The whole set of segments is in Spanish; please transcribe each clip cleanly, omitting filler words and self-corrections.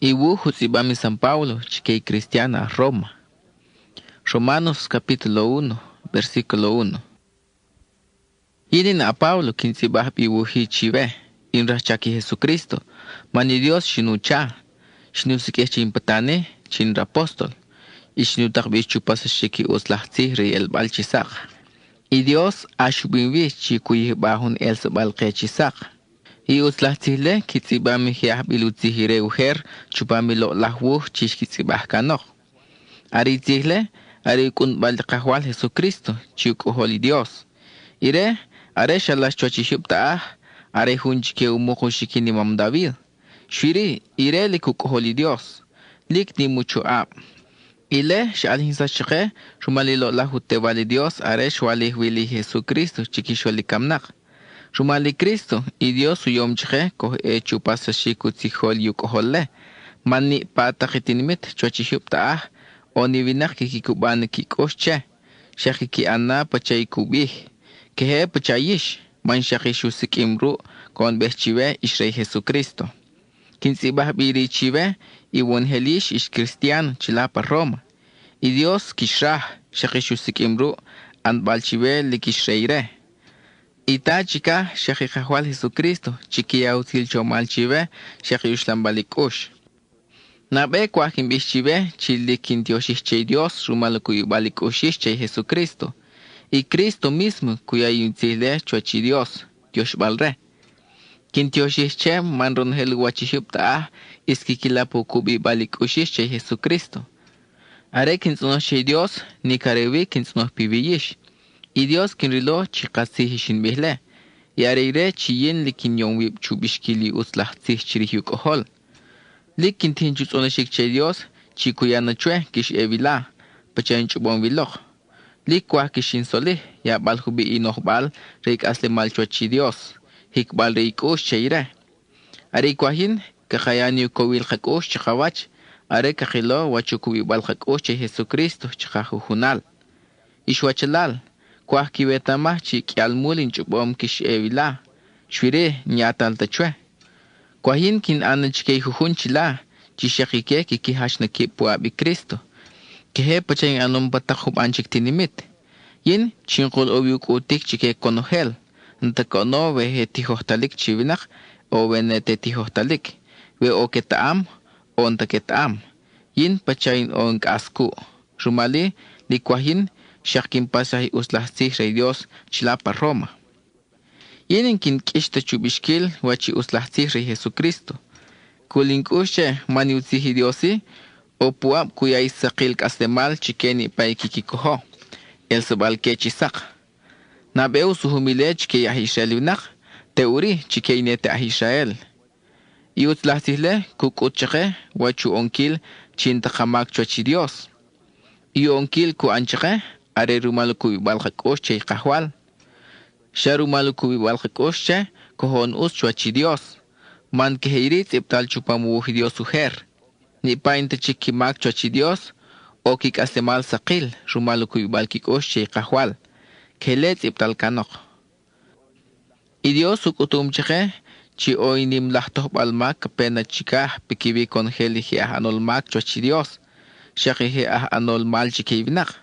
Iwu Jutzibami San Pablo, chiquei cristiana, Roma. Romanos capítulo 1, versículo 1. Yinin a Pablo, quinzibah iwu hichive, inrachaki Jesucristo, mani Dios shinucha, shinusikechi impatane, chinra apóstol, y shinutakbi chupas shiki uslahti ri el balchisak. Y Dios ashubinvi chikuyi bahun el sabalkechisak. Y uslahtile kitzibami hiahbilutihire uher, chupami lo lahwu chishkitzibah kanok. Aritzile, ari kun balkahwal Jesucristo, chikuholi Dios. Ire, are shalash chochishuptaah, are hunchike umukushikini mam David. Shiri, ire likukuholi Dios. Lik ni mucho ab. Ile, shalhinsa shike, shumalilo lahute vali Dios, are shwalih wili Jesucristo, chikisholi kamnak. Rumali Cristo, y Dios suyom chhe, koh e chupasa shiku tihol yukohole. Mani patakitinimit, chochishuptaah, oni vinak kikikuban kikosche. Shakiki anna pachay kubih. Kehe pachayish, man shakishu sikimru, kon behchive ishrei Jesucristo. Kinsibah biri chive, y wonhelish ish cristiano chilapa Roma. Y Dios kishrah, shakishu sikimru, and balchive likishreire. Ita chica, shakikahwal Jesucristo, chiquia util chomal chive, shakiyushlan balikush. Nabe kwakin bishchive, chilikin dioshiche Dios, rumalukuy balikushiche Jesucristo. Y Cristo mismo, cuya yuntile chochi Dios, Dios balre. Quintioshiche, manron helguachishupta, iskikilapu kubi balikushiche Jesucristo. Are kinsonoshe Dios, nikarewi kinsonos piviyish. Y Dios kinrilo chikasih shinbihle. Y areire chiyin likin yonwib chubishkili uslahtzih chirihyukohol. Likin tinchus onashikche Dios, chikuyana chue kish evila, pachayin chubon viloch. Likwah kishin solih, ya balhubi inohbal, reik asle malchuachi Dios, hikbal reikush cheire. Arikwahin, kakayani ukowil hakush chakawach, are kakilo wachukubi bal hakush che Jesucristo chakahuhunal. Ishwachalal, kwah kiwetamah chik yalmulin chubom kish evila, shwire nyatal tachwe. Kwahin kin anachke huhun chila, chishakike kikihash na kipwa bi Cristo. Kehe pachayin anong patakub anchik tinimit. Yin chinkul obyuk utik chike konohel. Ntakono we he tihohtalik chivinak o wenete tihohtalik. We o ketaam o ntaketaam. Yin pachayin o nkasku. Rumali likwahin shakin pasahi uslahsih rey Dios chilapa Roma. Yin kin kishta chubishkil wachi uslahsih rey Jesucristo. Kulinkushe maniutsihi Diosi o puab kuya isakil kasdemal chikeni paikikikoho. El sabal kechisak. Nabeu suhumile chike yahisrael vinak, teuri chike inete ahisrael. Iutlahsihle kukutchake wachu onkil chintakamak chochi Dios. Onkil ku anchake are rumaluku balhakoche kahwal. Sharumaluku balhakoche kohon us chochi Dios. Man keheirit iptal chupamu Dios suher. Ni painte chikimak chochi Dios, o kik asemal sakil, rumalukuy balkikosh kahwal, kelet iptal kanok. Y Dios ukutum chike, chi oinim lahtoh balmak pena chikah pikibi konheli hiah anol mak chochi Dios, shaki hiah anol mal chiki vinak.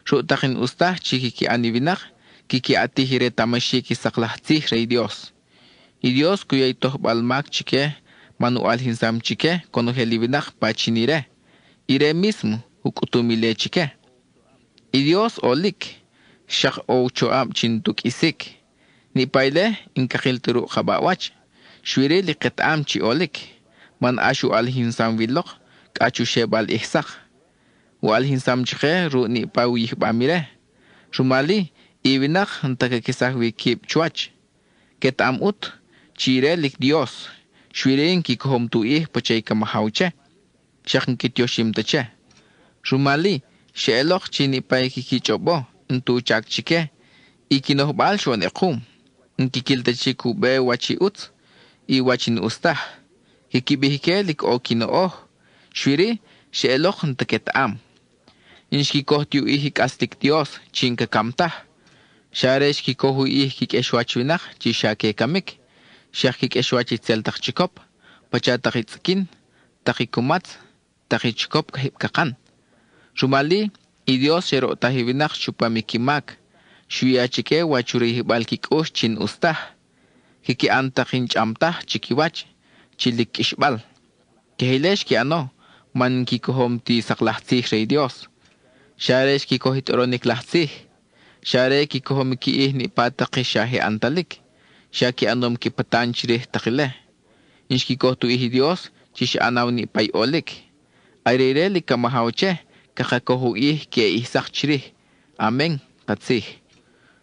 Rutakin ustah chiki ki ani vinak, kiki ati hire tamashiki saklahtih rey Dios. Y Dios kuyay toh balmak chike, manual hinsam chike, konheli vinak pachinire. Ire mismo, ukutumile chike. Y Dios olik, shak o choam chintuk isik. Ni paile, inkakil turu kabawach. Shwire liket am chi olik. Man ashu al hinsam vilok, kachu shebal ihsak. Wal hinsam chike, ru ni pawih bamire. Rumali, ibinak antakakisak wikip chuach. Ket am ut, chire lik Dios. Shwire inkikohom tuih pachay kamahauche. Shakin kityoshim tache. Rumali, sheelok chini pay kikichobo, ntu chak chike, ikinoh bal shwan ekum, nkikilta chiku be wachi ut, I wachin ustah, kikibihike lik o kinooh, shwiri, sheelok ntaket am. Inshkikoh tiu ihik astik Dios, chinka kamtah, sharesh kikohu ihik eshwachwinak, chishake kamik, shak kik eshwachit seltak chikop, pachatak itzkin, takikumatz, takichkop kahipkakan. Rumali, y Dios shero tahivinak chupamikimak, shuyachike wachurihibal kikush chin ustah, kiki antakin chamtah chikiwach, chilik ishbal. Kehilesh ki ano, man kikohom ti saklahtsih rey Dios. Sharesh kikohit oronik lahtsih. Share kikohom ki ni pataki shahi antalik. Shaki anom ki patanchirih takile. Insh kikohtu ihi Dios, chish anaw ni pay olik. Ayrere li kamahawche, kakakohu ke ihsakchirih. Amen, katsih.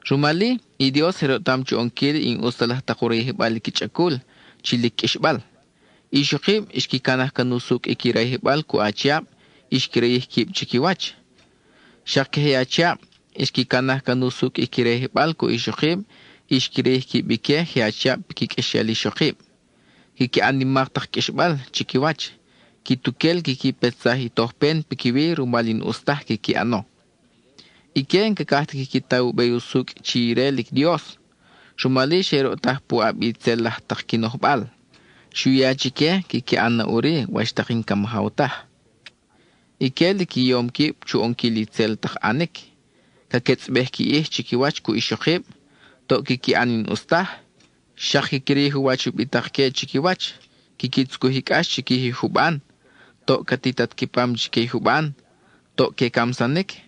Rumali, i Dios herotam chuonkil in ustalah takurih balikichakul, chilik ishbal. Ishukib ishkikanah kanusuk ikirahibal ku achiab, ishkirih kib chikiwach. Shakhe achiab, ishkikanah kanusuk ikirahibal ku ishukib, ishkirih kib ike achiab kikishali shukib. Kiki animak tak kishbal chikiwach. Kitukel kiki petsah itohpen pikiwi rumalin ustah kiki ano. Ike en kakahti kiki tau beyusuk chirelik Dios. Rumali shero tahpu abitzelah tak kinohbal. Shuyachike kiki ana uri washtakin kamahawtah. Ike liki yom kip chuonkili tzel tak anik. Kaketsbeh ki chikiwach ku ishokib. To kiki anin ustah. Shakikiri huwachup itakke chikiwach. Kikitsku hikash chikihi huban. To katitat kipam chiki huban. To ke kamsanik.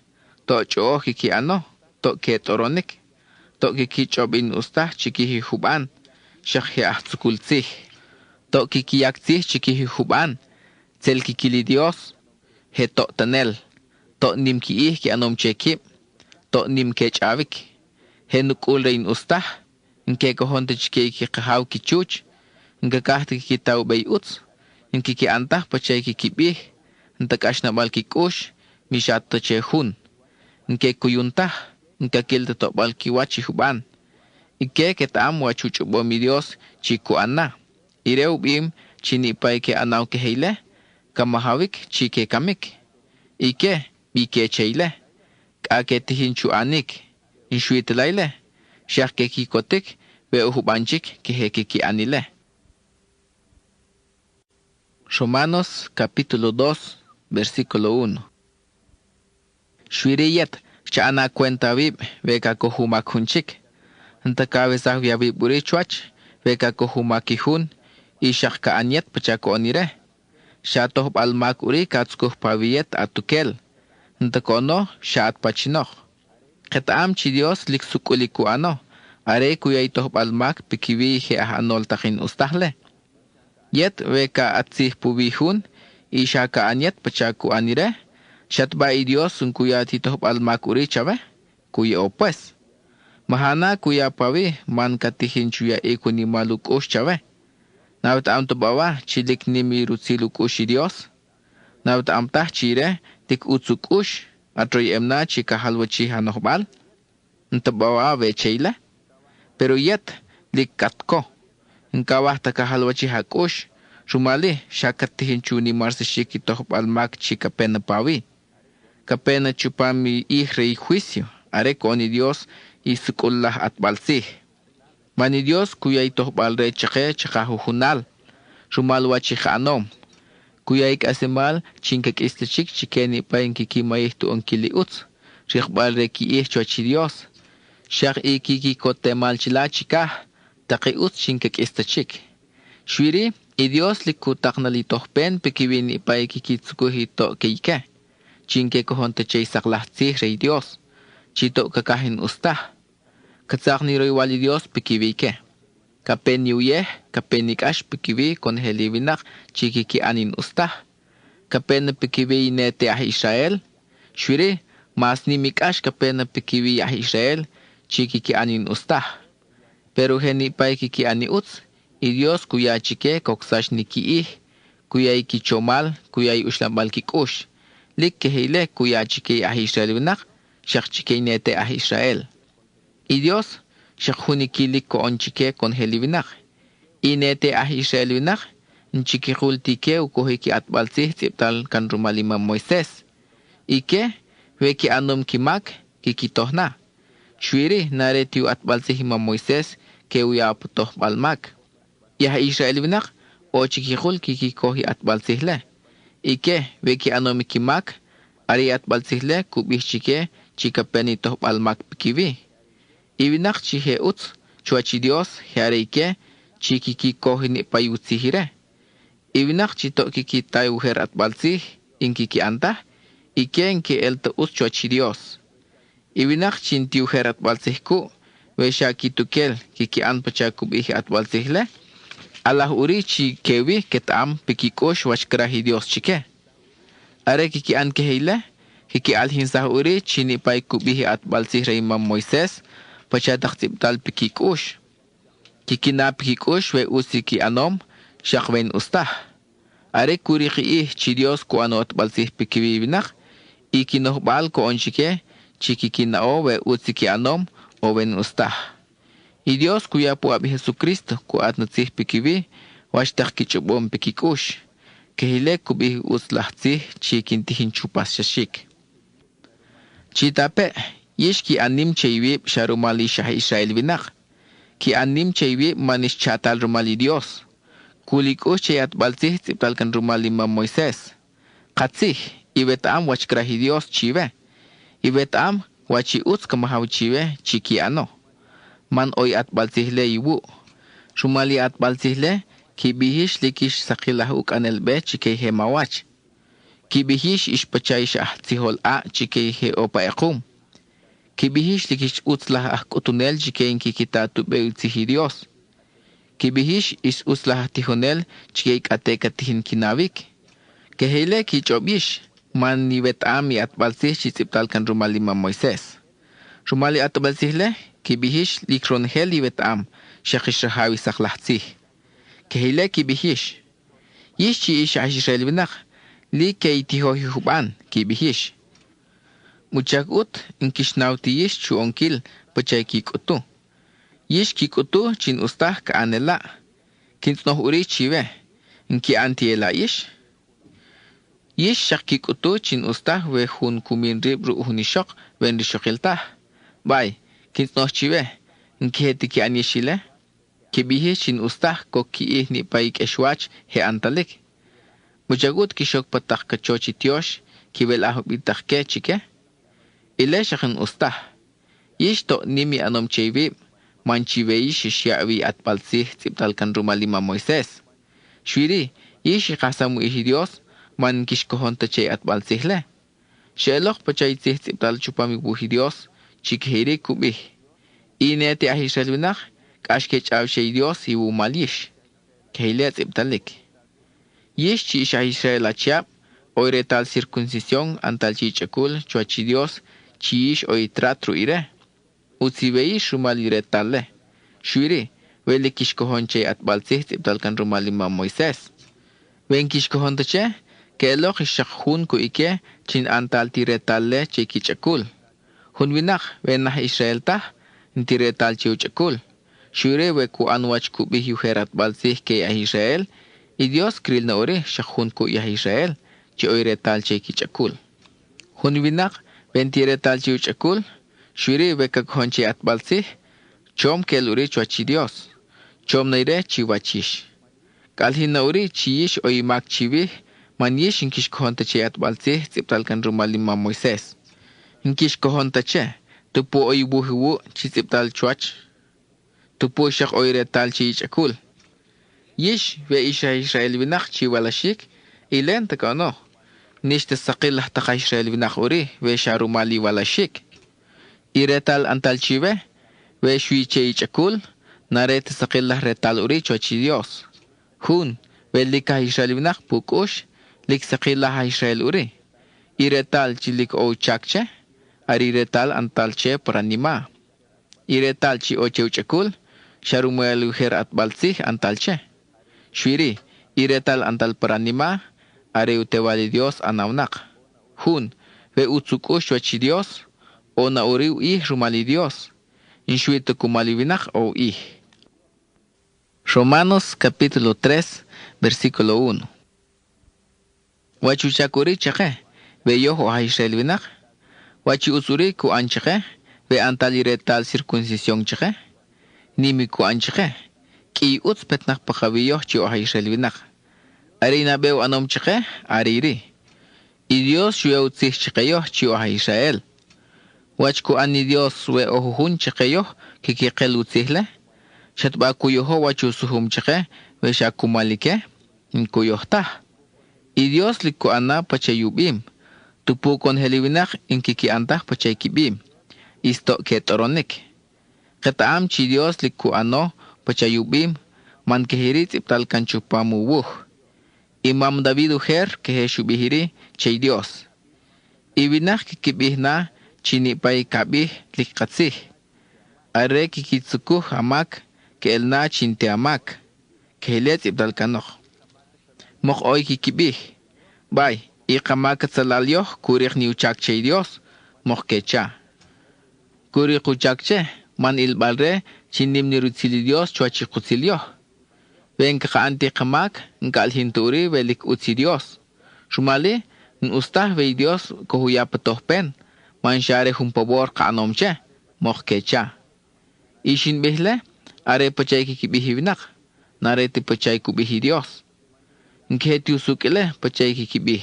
To choo kiki ano. To ke toronik. To kiki chobin ustah chikihi huban. Shakhe ahtukultsih. To kikiyaktih chikihi huban. Tzel kikili Dios. He to tanel. To nim ki anom chekip. To nim ke chavik. He nukul rein ustah. Nke kohonte chike kikahaw kichuch. Nke kahte kikitaw bay uts. Nke ki antah pachay kikibih. Ntakash nabal kikush. Mishat tache hun. Nke kuyuntah. Nke kilta topal kiwachi huban. Ike ketaam wachuchubo mi Dios chiku anna. Ireu bim chinipay ke anaw ke heile. Kamahawik chike kamik. Ike bike cheile. Kake tihinchu anik. Inshuitlaile. Shak ke kikotik. Ve uhubanchik ke hekiki anile. Romanos capítulo 2 versículo 1. Shwiriyet chana cuenta vib veka kohumakunchik. Ntakabezah viabib burichuach veka kohumakihun. Ishak ka anyet pachako onire. Shatoh balmak uri katskuh paviyet atukel. Ntakono shat pachinoh. Ketaam chi Dios liksukuliku ano. Are kuyaitoh balmak pikiwi he ahanol takin ustahle. Yet veka atzih pubihun. Ishaka anyet pachako anire. Shatba i Dios un kuyatitoh balmak uri chave. Kuya opes. Mahana kuya pavi man katihin chuya ekuni maluk osh chave. Nawat am bawa chilik nimi rutsiluk ushi Dios. Nawat am tah chire tik utsuk ush. Atroy emna chika halwachi hanohbal. Ntabawa ve cheile. Pero yet lik katko. Nkawah taka halwachi hakush. Rumali shakatihin chuni marsi shiki tohbal mak chika pena pavi. Kapena chupami ihre juicio. Are koni Dios isukullah at balsih. Mani Dios kuyay tohbal re chake chakahujunal. Rumal wachika anom. Kuyay kasimal chinkak istachik chikeni pain kikimayih tu onkili uts. Rikbal re kiih chochi Dios. Shak ikiki kotemal chila chikah. Taki uts chinkak istachik. Shwiri i Dios likutak na litohpen pekiwini pay kikitsukuhito keike. Chinke kohonte chay saklahtsih rey Dios. Chito kakahin ustah. Katsak ni wali Dios pikiwike. Kapen yuyeh, kapen nikash pikiwi kon heliwinak chikiki anin ustah. Kapen pikiwi nete ah Israel. Shwiri, mas ni mikash kapen pikiwi ah Israel chikiki anin ustah. Pero heni pay kiki ani uts. I Dios kuya chike koksash ni kiih. Kuyay kichomal, kuyay uslambal kikush. Lik kehile kuya chike ah Israel winak. Shak chike nete ah Israel. I Dios, shak hunikilik ko on chike kon heliwinak. Inete ah Israel winak. Nchikikul tike ukohiki atbalsih tiptal kan rumalima Moises. Ike, weki anom kimak, kikitohna. Shwiri naretiu atbalsih ima Moises ke uyaputoh balmak. Yah Israel winak, o chikikul kikikohi atbalsihle. Ike, weki anomi kimak, ari at balsihle kubih chike, chika peni toh balmak pikivi. Iwinak chihe uts, chuachi Dios, heare ike, chiki ki kohini payutsihire. Iwinak chito kiki tayuher at balsih, inkiki anta, ike inki elta uts chuachi Dios. Iwinak chintiuher at balsihku, wesha kitukel kiki anpacha kubih at balsihle, Allah uri chi kewi ketam pikikosh wachkrahi Dios chike. Are kiki an keheile, kiki alhinsah uri chini pay kubihi at balsih Imam Moises, pachatak tibtal pikikosh. Kiki na pikikosh we usi ki anom, shakwen ustah. Are kuri ki chi Dios ku ano at balsih pikiwi winak, ikinohbal ko onchike, chiki nao we usi ki anom, o wen ustah. Y Dios kuya po abi Jesucristo ku at natsih pikiwi, washtak kichubom pikikush, kehile kubih uslahtsih chikintihin chupas shashik. Chitape, yish ki anim chaywi sharumali shah Israel vinak, ki anim chaywi manish chatal rumali Dios, kulikush chayat balsih tsiptalkan rumali ma Moises. Katsih, ibetam wachkrahi Dios chive, ibetam wachi uts kamahaw chive chiki ano. Man oy at balsihle iwu. Shumali at balsihle, kibihish likish sakilahuk anelbe chike he mawach. Kibihish ishpachaish ahtihol a chike he opa ekum. Kibihish likish utslah kutunel chike inki kita tubeutsihi Dios. Kibihish is uslah tihonel chike ikateka tihin kinavik. Kehele kichobish, man niwet ami at balsih chisiptalkan rumali ma Moises. Rumali at balsihle, kibihish likron heli wetam shakish rahawi saklahtsih. Kehile kibihish. Yish chi ish ashishel winak, li kei tihohi huban kibihish. Muchak ut inkishnauti yish chu onkil pachay kikutu. Yish kikutu chin ustah ka anela. Kinsnoh uri chive, inki antiela yish. Yish shak kikutu chin ustah we hun kumin rib ru hunishok wen rishokiltah. Bay, kinsnoh chive, nkiheti ki anyeshile, kibihi chin ustah ko ki ni paik eshwach he antalik. Mujagut kishok patak kachochi tiosh, kibel aho bitak ke chike. Ile shakhin ustah. Yish to nimi anom chevib, man chiveish shiawi at balsih tiptalkan rumalima Moises. Shwiri, yish kasamu ihi Dios, man kishkohon tache at balsihle. Shelok pachay tih tiptal chupamik buhi Dios, chikhiri kubih. Inete ahisral winak, kashkech avshay Dios iwu malish. Kehilet ibtalik. Yish chish ahisral achiap, oire tal circuncisión antal chichakul chuachi Dios, chiish oi tratru ire. Utsibeish rumali retale. Shwiri, wele kishkohon che at balsih ibtalkan rumali ma Moises. Wen kishkohon tache, kelok ishakhun ku ike, chin antal tiretale che kichakul. Hun winak, wen nah Israel tah, intiretal chiuchakul. Shure we ku anwach ku bihi herat balsih ke Israel, y Dios kril na ore shakhun ku Israel, chi oiretal che kichakul. Hun winak, wen tiretal chiuchakul, shure we kakhon che at balsih, chom kel ure chuachi Dios. Chom na ire chiwachish. Kalhin na ure chiish oimak chiwih, man yish inkish kohon tache at balsih, ziptalkan rumalim ma Moises. Inkish kohon tache, tupo oy buhiwu chisiptal chuach. Tupo shak oiretal chichakul. Yish ve isha Israel winak chiwalashik, ilen takano. Nishte saqilah taka Israel winak uri, ve sharumali walashik. Iretal antal chive, ve shui chichakul, naret saqilah retal uri chuachi Dios. Hun, ve lika Israel winak pukush, lik saqilah Israel uri. Iretal chilik o chakche, ariretal antal che paranima. Iretal chi o cheuchakul, sharumuel uher at balsih antal che. Shwiri, iretal antal paranima, are utewali Dios anaunak. Hun, ve utsukush chuachi Dios, o na uriu rumali Dios. Inshuito kumali winak o Romanos capítulo 3, versículo 1. Wachuchakuri chake, ve yoho a Israel winak. Wachi usuri ku anchake, ve antaliretal circuncisión chake. Nimi ku anchake, ki uts petnak pakawiyoh chi o Israel winak. Ari nabeu anom chike, ariri. Y Dios shue utzih chikeyoh chiwa Israel. Wach ku ani Dios we ohuhun chikeyoh kikikel utzihle. Shatba kuyoho wachu suhum chike we shakumalike inkuyohtah. Y Dios liku ana pachayubim. Tupu kon heliwinak inkiki antah pachaykibim. Isto ketoronik. Ketaam chi Dios liku ano pachayubim man kehirit iptal kanchupamuwuh. Imam David uher kehe shubihiri chay Dios. Ibinak kikibihna chini pay kabih likatsih. Are kikitsukuh amak ke elna chinte amak. Kehilet iptal kanok. Mok oy kikibih. Bay, ikamak tsalalyoh kurik ni uchak chay Dios. Mok kecha. Kurik uchakche man ilbalre chinim ni rutsili Dios chuachi kutsilyoh. Ven kakaanti kamak nkalhinturi velik utsi Dios. Shumali ustah ve Dios kohuya patohpen manshare humpabor kaanomche mohkecha. Ishin bihle are pachay kikibihivinak nare ti pachay kubihi Dios. Nketi usukile pachay kikibih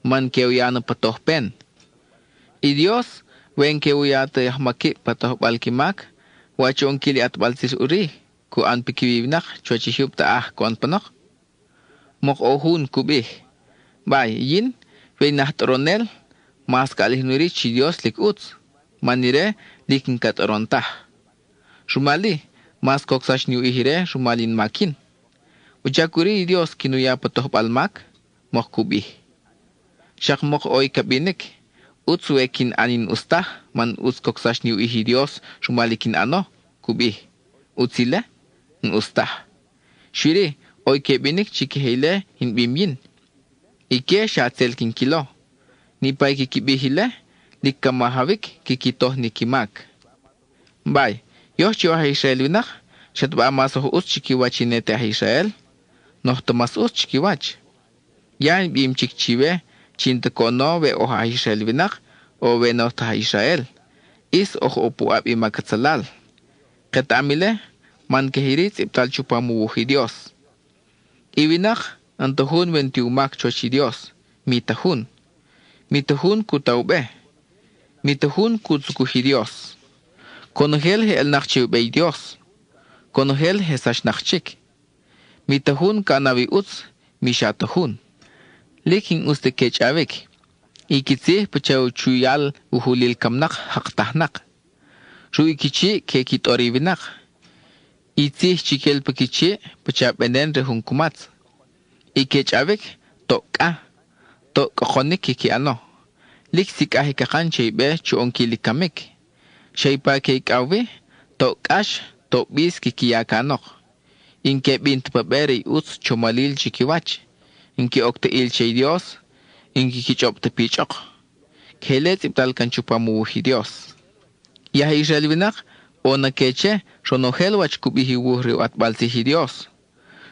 man keuyana patohpen. I Dios ven keuyata yahmaki patohbalkimak wachon kili atbalsis uri. Ku an pikiwinak chuachi hiup taah ku an panok. Mok ohun kubih. Bay, yin, vey nahtoronel, mas kalihnuri chi Dios lik uts. Manire likin katorontah. Shumali, mas koksash niu ihire shumalin makin. Uchakuri Dios kinuya patoh palmak, mok kubih. Shak mok oy kabinik, uts wekin anin ustah, man uts koksash niu ihi Dios shumalikin ano, kubih. Utsile? Ustah. Shiri, oy kebinik chikihile hin bimyin. Ike shatsel kin kilo. Ni pay kikibihile, likamahavik kikitoh nikimak. Bay, yoh chiwa Israel winak, shatba masoh us chikiwachi nete Israel, noh tomas us chikiwach. Yan bim chikchiwe, chintakono we oha Israel winak, o we noh ta Israel. Is opu ab imakatsalal. Ketamile, man kehirit iptal chupamuhi Dios. Iwinak antahun wentiumak chochi Dios. Mitahun. Mitahun kutaube. Mitahun kutsukuhi Dios. Konohel he el nakchiubay Dios. Konohel he sash nakchik. Mitahun kanawi uts mishatahun. Liking uste kechavik. Ikitsi pachaw chuyal uhulil kamnak haktahnak. Shu ikichi kekit orivinak. Itzi chikel pakichi pachapenen rehun kumats. Ikechavik toka. Tokonik kiki ano. Liksik ahikakan chaybe chuonki likamik. Shaypa keikawi tokash tokbis kikiyakanok. Inke bint paberi uts chomalil chikiwach. Inki okta il chay Dios. Inki kichopta pichok. Kelet iptal kanchupamuhi Dios. Yaha Israel winak o nakeche shonohel wach kubihi wuhri at balsihi Dios.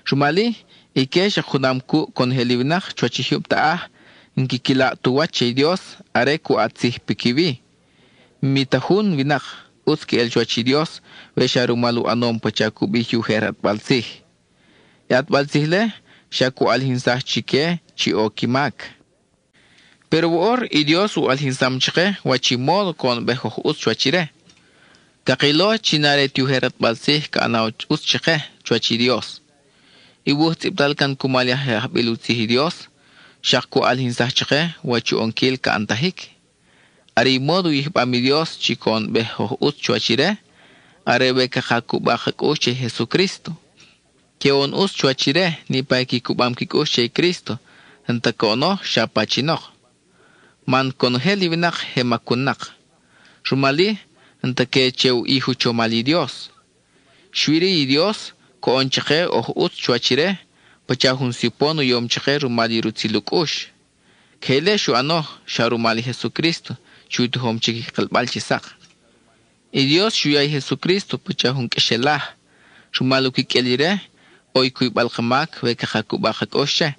Shumali ike shakudamku kon heliwinak chuachihiup taah nkikila tuwach chay Dios are ku atsih pikiwi. Mitahun winak utski el chuachi Dios we sharumalu anom pacha kubihi uher at balsih. At balsihle shaku alhinsah chike chi okimak. Pero or i Dios u alhinsam chike wachimod kon beho ut chuachire. Kakilo chinare tiuherat balsih ka ana ut chike chuachi Dios. Ibuh tiptal kan kumalya habilutsihi Dios. Shakku alhinsah chike wachu onkil ka antahik. Ari modu ihbami Dios chikon beho ut chuachire. Arebe kakaku bakak uche Jesucristo. Que on us chuachire ni pa kikubam kikuche Cristo. Antakono shapachinok. Man konheli winak hemakunak. Shumali antake cheu ihu chomali Dios. Shwiri Dios ko onchake oh ut chuachire pachahun sipono yom chake rumali rutzilukush. Kele shu ano sharumali Jesucristo chuitu hom chiki kalbal chisak. Y Dios shuyay Jesucristo pachahun keshelah. Shumalu kikelire oy kuibalkamak we kakakubakak oshe.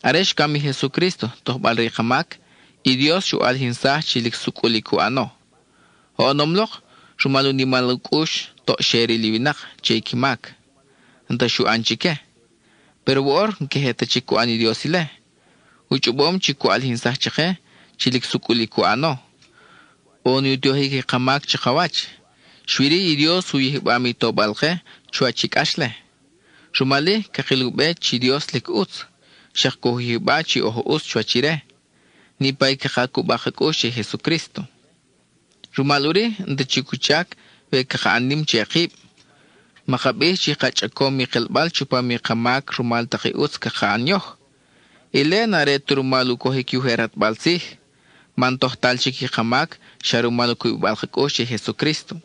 Aresh kami Jesucristo tohbal rikamak. Y Dios shu alhinsah chilik sukuliku ano. Ho nomlok, shumalu ni malukush to sheri liwinak chaykimak. Anta shu anchike. Pero bor que heta chiku ani Dios ile. Uchubom chiku al hinsah chike, chilik sukuli ku ano. O ni utiohi ki kamak chikawach. Shwiri y Dios uyihbami tobalke, chuachik ashle. Rumali kakilube chi Dios lik uts. Shakkuhihba chi oho us chuachire. Ni pai kakakubakakoshe Jesucristo. Rumaluri nda chikuchak ve kakaanim chiakib. Makabih chi kachako mi kilbal chupa mi kamak rumal taki uts kakaanyoh. Ile nare turumalu kohi kiuherat balsih. Mantoh tal chiki kamak sharumalu kuibalkakoshe Jesucristo.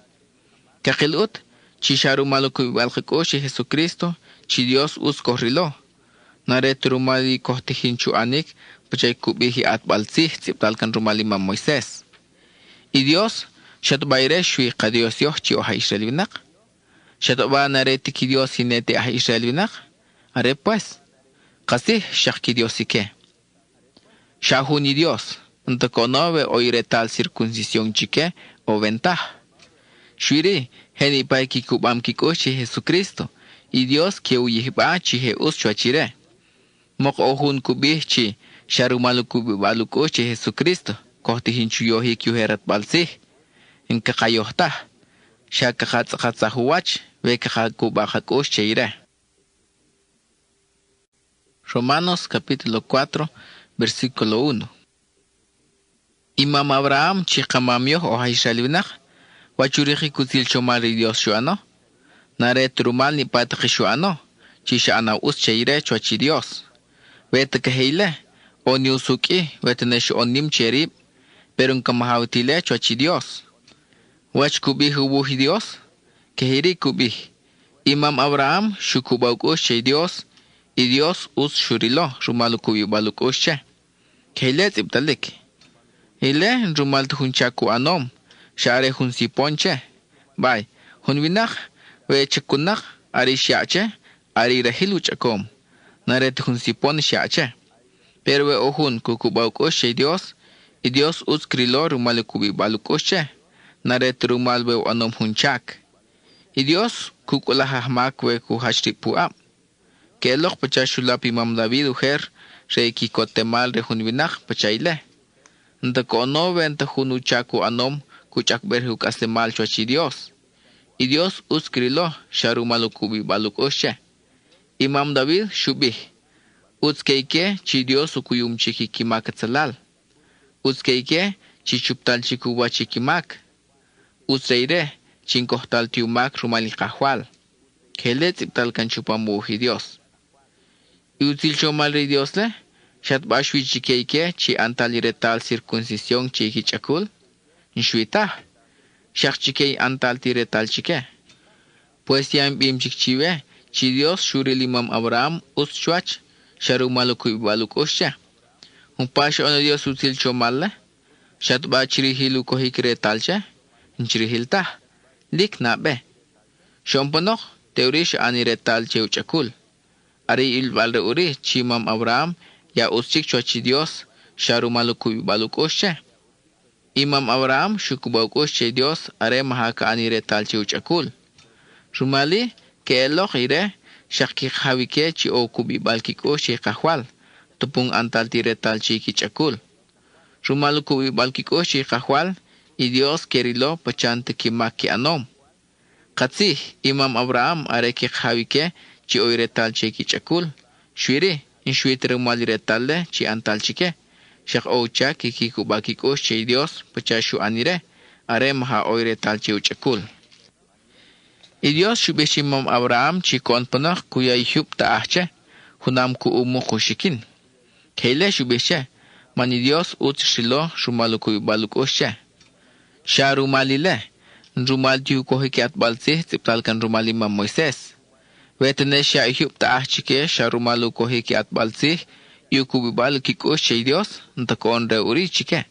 Kakilut chi sharumalu kuibalkakoshe Jesucristo chi Dios us korrilo. Nare turumali kohtihinchu anik pachay kubihi at balsih tsiptalkan rumali mam Moises. Y Dios shatbayre shui ka Dios yoh chi oha Israel winak. Shatba nare tiki Dios hinete ah Israel winak. Are pues. Kasih shaki Dios ike. Shahuni Dios. Ntakonove oire tal circuncisión chique o ventaja. Shwiri heni pai ki kubam kikoshi Jesucristo. Y Dios que uyihba chi he us chuachire. Mok ohun kubih chi sharumalu kubibalu koshi Jesucristo. Kohti hinchu yohi kiuherat balsih. Inka kayohtah. Shakakatsahuach ve kakakubakakosh cheire. Romanos capítulo 4 versículo 1. Imam Abraham chikamamyo o Israelinak. Wachuriki kutil chomari Dios shuano. Nare trumal ni pataki shuano. Chisha ana us cheire chuachi Dios. Vete kahile. O ni usuki vetenesh onim cherib. Pero en kamahawtile chuachi Dios. Wach kubih ubuhi Dios. Kehiri kubih. Imam Abraham shukubaukosh che Dios. Y Dios us shurilo rumalu kubibalukosh che. Kehile zibtalik. Ile rumal tuhunchaku anom. Share hun siponche. Bay. Hun winak. We chekunak. Ari shiache. Ari rahilu chakom. Naret hun sipon shiache. Pero we ohun kukubaukosh che Dios. Y Dios us krilo rumalu kubibalukosh che. Naret rumal we anom hunchak. Y Dios kukulahahmak we kuhashripuap. Que el pachashulap imam David ujer. Reiki kotemal re hun winak pachaile. Nta kono venta hunu chaku anom kuchak berhuk aslemal chuachi Dios. Y Dios uskrilo sharumalu kubi baluk oshe. Imam David shubih. Utskeike chi Dios ukuyum chiki kimak tzalal. Utskeike chi chuptal chikuwa chikimak. Utsreire chinkohtal tiumak rumali kahwal. Kelet iptal kan chupamuhi Dios. Y util chomal Dios le. Shatbashwi chikeike chi antalire tal circuncisión chiki chakul. Nshwita. Shak chikei antal tire tal chike. Pues ya bim chikchive. Chi Dios shuril imam Abraham us chuach. Sharumaluku ibaluk osha. Un pasha ono Dios util chomal. Shatba chirihilu kohikre talche. Nchirihilta. Lik na be. Shomponok teurish anire tal cheuchakul. Ari ilbalre uri chi imam Abraham. Ya usik chuachi Dios, sharumaluku balukoshe. Imam Abraham shukubaukoche Dios, are mahaka anire talche uchakul. Rumali, que eloch ire, shakik havike chi o kubi balkikoshe kahwal, tupung antal tire talche kichakul. Rumaluku balkikoshe kahwal, y Dios kerilo pachante kimaki anom. Katsi, Imam Abraham are que havike chi oire talche kichakul. Shwiri. Inshwitre malire talle chi antal chike. Shak oucha kiki kubakikosh che Dios pachashu anire. Are maha oire tal che uchakul. Y Dios shubeshimam Abraham chi konpanach kuya yhub taahche. Hunam ku umu kushikin. Keile shubeshe. Mani Dios utshilo shumaluku balukoshe. Sha rumalile. Rumal tiu kohikiat balsih tiptalkan rumalimam Moises. Vetene sha yhub taahchike sharumalu kohiki at balsih yukubibalu kikosh che Dios ntakon re uri chike.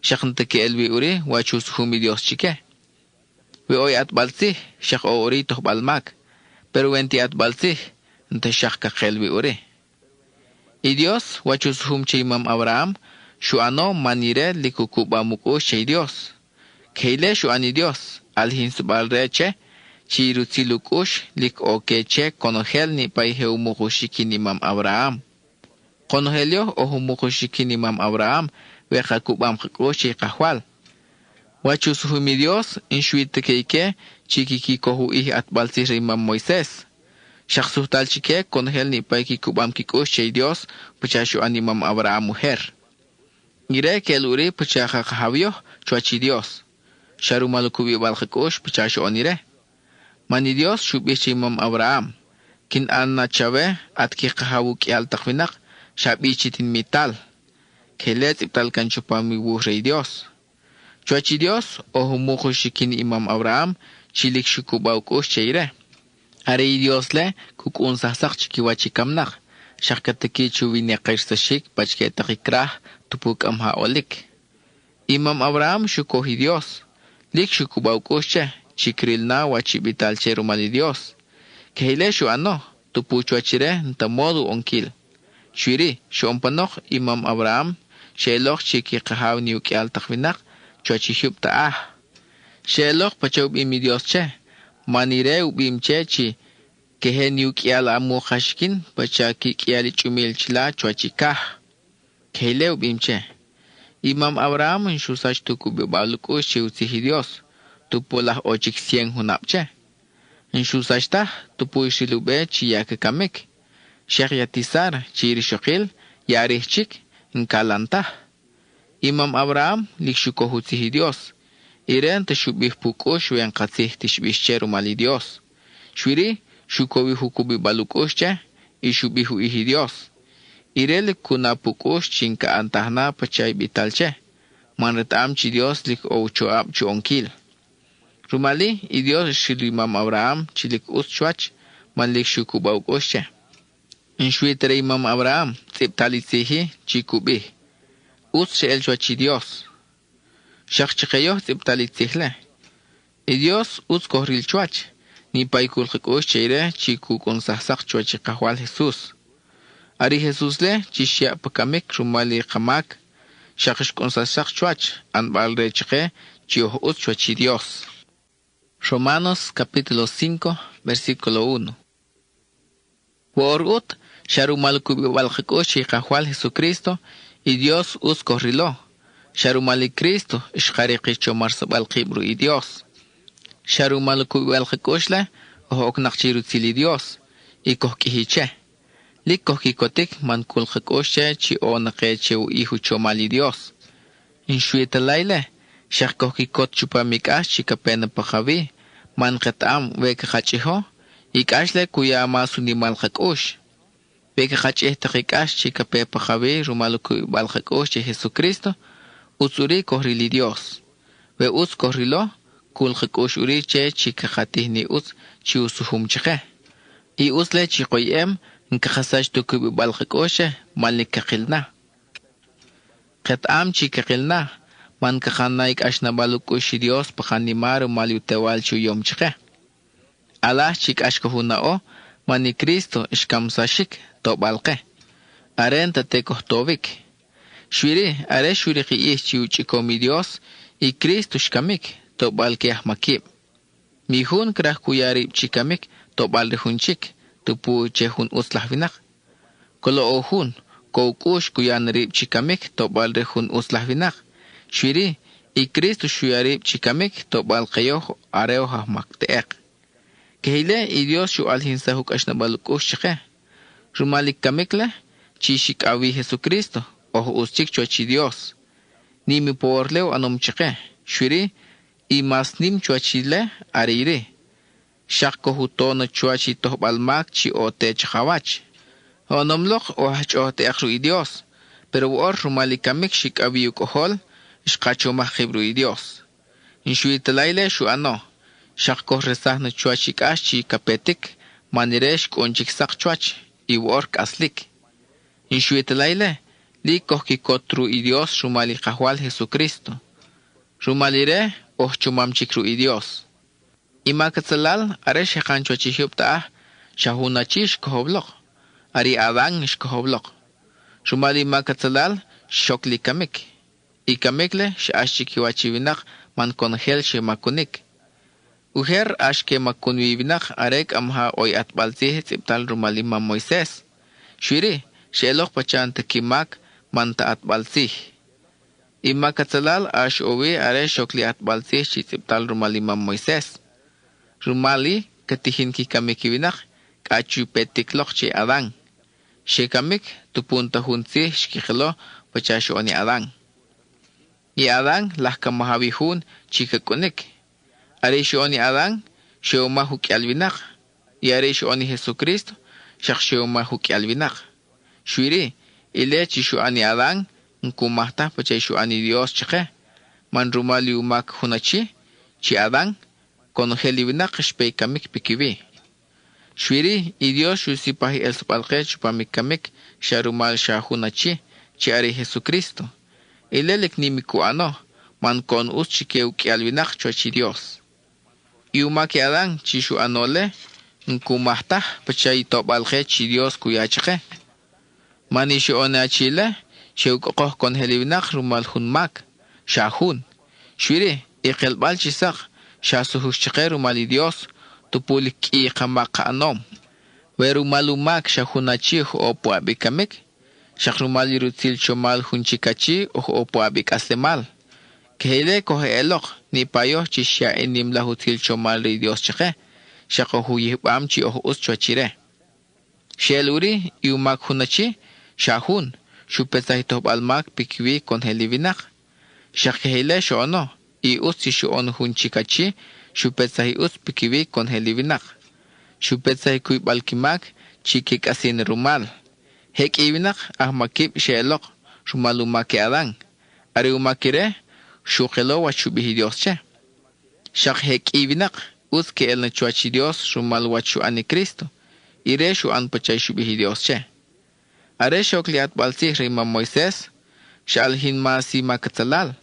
Shak ntake elwi uri wachus humi Dios chike. We oy at balsih shak o uri toh balmak. Pero wenti at balsih nta shak kakelwi uri. Y Dios wachus hum che imam Abraham shuano manire likukuba mukosh che Dios. Keile shuani Dios alhin subal reche Chirutzilukush lik okeche konogel ni paihe umukushiki ni mam Abraham. Konogelio o umukushiki ni mam Abraham weja kubam kushi kahwal. Wachusuhumi Dios inshuite keike chikiki kohu ih atbalsir imam Moisés. Shaksuhtal chike konogel ni paiki kubam kikush Dios puchashu animam Abraham mujer. Ire que el uri puchaja kahavio chuachi Dios. Sharumalukubi balkikush puchashu onire. Mani Dios shubichi imam Abraham. Kin anna chave atki kahawu ki altakwinak shabichitin mital. Kelet iptal kan chupami wuhrei Dios. Chuachi Dios o humuku shikin imam Abraham chilik shukubau kush cheire. Are Dios le kukun sahsak chikiwachi kamnak. Shakataki chuwine qairsashik pachke takikrah tupuk amha olik. Imam Abraham shukohi Dios. Lik shukubau kush chikril na wachibital cherumali Dios. Kehile shu ano tupu chuachire ntamodu onkil. Shwiri shu ompanok imam Abraham sheloch chiki kahaw ni ukial takwinak chuachihub taah. Sheloch pachaw imi Dios che. Manire ubim che chi kehe ni ukial amu khashkin pachaki kiali chumil chila chuachikah. Kehile ubim che. Imam Abraham shu sach tukube balukush che utihi Dios. Tupu lah ochik sien hunap che. Inshu sachta tupu ishilube chi yak kamek. Sheikh yatisar chi irishokil yarih chik nkalanta. Imam Abraham likshuko hutihi Dios. Iren te shubih pukush wen katsih tishbishcheru mali Dios. Shwiri shukobi hukubi balukush che ishubihu ihi Dios. Irel kuna pukush chinka antahna pachay bital che. Manretam chi Dios lik ouchoab chu onkil. Rumali y Dios shilu imam Abraham chilik uschuach manlik shukubau kosche. En shuitere imam Abraham tsiptalitzihi chikubi. Usche el chuachi Dios. Shakchikeyo tsiptalitzihle. Y Dios uskohril chuach. Ni paikul kosche chiku konsahsak chuachikahwal Jesús. Ari Jesús le chishia pakamik rumali kamak. Shakish konsahsak chuach anbal rechike chioh uschuachi Dios. Romanos capítulo 5, versículo 1. Por sharumalkubibalkikoshi kahwal Jesucristo y Dios uskorrilo. Sharumali Cristo ishkarikicho marsabalkibru y Dios. Sharumalkubibalkikoshla ohoknakchirutzili Dios y kohkihiche. Likkohkikotik mankulkikoshe chi onaqeche u ihu chomali Dios. Inshuitalaile. Shakkohkikot chupamikash chikapena pakavi, manqatam weka hachiho, ikashle kuya masuni malhakosh. Weka hachih takikash chikape pakavi rumaluku balhakosh de Jesucristo, utsuri kohrili Dios. We uts kohrilo, kulhakosh uri che chikakatihni uts chi usuhum chike. I usle chikoyem, nkahasash tukubi balhakoshe, malikakilna. Katam chikakilna. Man kakanaik ashna balukushi Dios pakanimar maliutewal chuyom chike. Allah chik ashkahunao mani Cristo ishkamsashik tobalke. Aren tatekoh tovik. Shwiri are shwiriki ichi uchikomi Dios y Cristo shkamik tobalke ahmakib. Mihun krah kuyarib chikamik tobalrihunchik tupu chehun uslahvinak. Kolo ohun koukush kuyanrib chikamik tobalrihun uslahvinak. Shwiri y Cristo shuyarib chikamik tobal kayoh areo hahmakteek. Kehile y Dios shu alhinsahuk ashnabalukush chike. Rumalik kamikle chishik awi Jesucristo oho uschik chuachi Dios. Nimi porleo anom chike. Shwiri y mas nim chuachile ariri. Shakko hutono chuachi tohbalmak chi ote chakawach. Onomlok ohach ote akru y Dios. Pero or rumalik kamik shik awi ukohol ishkacho mahibru y Dios. Inshuitalaile shu ano. Shakko resahna chuachikash chi kapetik maniresh konchiksak chuach y work aslik. Inshuitalaile li kohkikotru y Dios rumali kahwal Jesucristo. Rumalire chumamchikru y Dios. Imakatsalal are shekhan chuachihupta shahunachish kohoblok. Ari adang ishkohoblok. Rumali makatsalal shokli kamik. Ikamekle shashchikiwachiwinak man konhel shemakunik. Uher ashke makunwibinak arek amha oy atbalzih tziptal rumalima Moisés. Shwiri, shelok pachan tekimak manta atbalzih. Ima katzalal ash owe are shokli atbalzih tziptal rumalima Moisés. Rumali katihin kikamikibinak kachu petiklok chi Adán. Shekamik tupunta hunzi shkiklo pachasho oni Adán. Y Adán las kamahawihun chikakunik. Arisho oni Adán, sheoma huki albinak. Y arisho oni Jesucristo, shak sheoma huki albinak. Shwiri, ile chisho ani Adán, nkumahta pachasho ani Dios chike. Man rumali umak hunachi, chi Adán, konogeli binak shpeikamik pikibi. Shwiri, y Dios shusipahi el supalke chupamikamik, sharumal shahunachi, chi ari Jesucristo. Ilelek nimiku ano, man kon us chikeu ki albinak chochi Dios. Iumaki Adán chishu anole, nkumahta pachay tobalke chi Dios kuyachike. Manishu one achile, sheukokoh kon helibinak rumal hunmak, shahun. Shwiri, iqelbal chisak, shasuhushchike rumali Dios, tupulik iqamaka anom. Werumalumak shahunachih o puabikamik, shakrumali rutil chomal hunchikachi o puabik aslemal. Kehele kohe elok, ni payo chisha enim la hutil chomal ri Dios chike, shako huyibam chi o us chochire. Sheluri, iumak hunachi, shahun, shupetahitop almak pikwi kon helivinak. Shakehele shono, i us chishu on hunchikachi, shupetahi us pikwi kon helivinak. Shupetahi kuib alkimak, chikik asin rumal. Hek ibinak, ahmakib shelok, rumalumake Adán. Ari umakire, shukelo wachubihi Dios che. Shak hek ibinak, us ke el nachuachi Dios, rumal wachu ani Cristo. Ire shu an pachay shubihi Dios che. Are shokliat balsih rima Moisés, shalhin maasi makatzalal.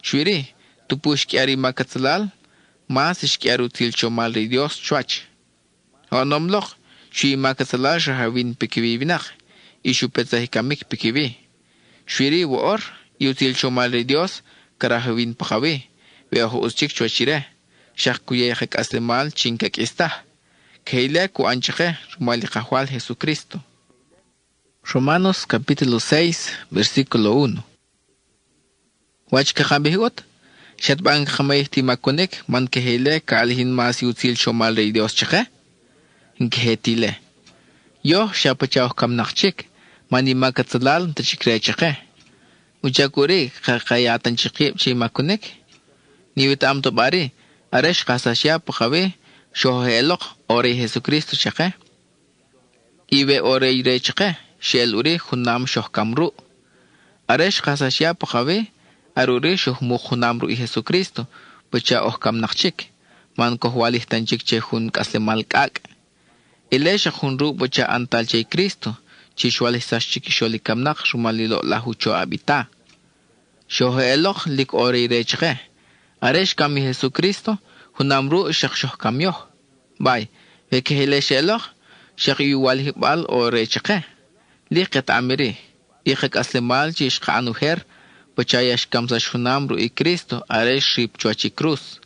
Shwiri, tupush ki ari makatzalal, maas ki aru til chomal ri Dios chuach. Onomloch, shui makatzalal shahawin pikivi binak, ishu petzahikamik pikivi. Shwiri woor, yutil chomal ri Dios, karahawin pakawi, weho uschik chuachire, shak kuyehek aslemal chinkak istah. Keile ku anchike rumali kahwal Jesucristo. Romanos capítulo 6, versículo 1. Wach kakabihot, shatbang kamay timakunik, man kehele kaalihin mas yutil chomal rey Dios chike? Nkehetile. Yo, shapachao kamnakchik, mani makatzalal tachikre chike. Uchakuri kakayatan chikip chimakunik. Niwitam to bari, aresh kasasya pakawi, shohelok ore Jesucristo chike. Iwe ore ire chike. Shel uri hunam shoh kamru. Aresh kasasya pakawi, aruri shoh mu hunamru i Jesucristo, bacha oh kam nakchik, man kohwalih tanchik che hun kaslemal kak. Ile shah hunru bacha antal che Cristo, chishwalih sashchik sholi kamnak rumalilo lahucho abita. Shoh elok lik ore rechke. Aresh kami Jesucristo, hunamru shah shoh kamyoh. Bay, veke hele shelok, shah yuwalih bal ore chke. Liqet amiri, iqek aslemal chish qanuher, bachayash kamsash hunamru i Cristo aresh rip chuachi cruz.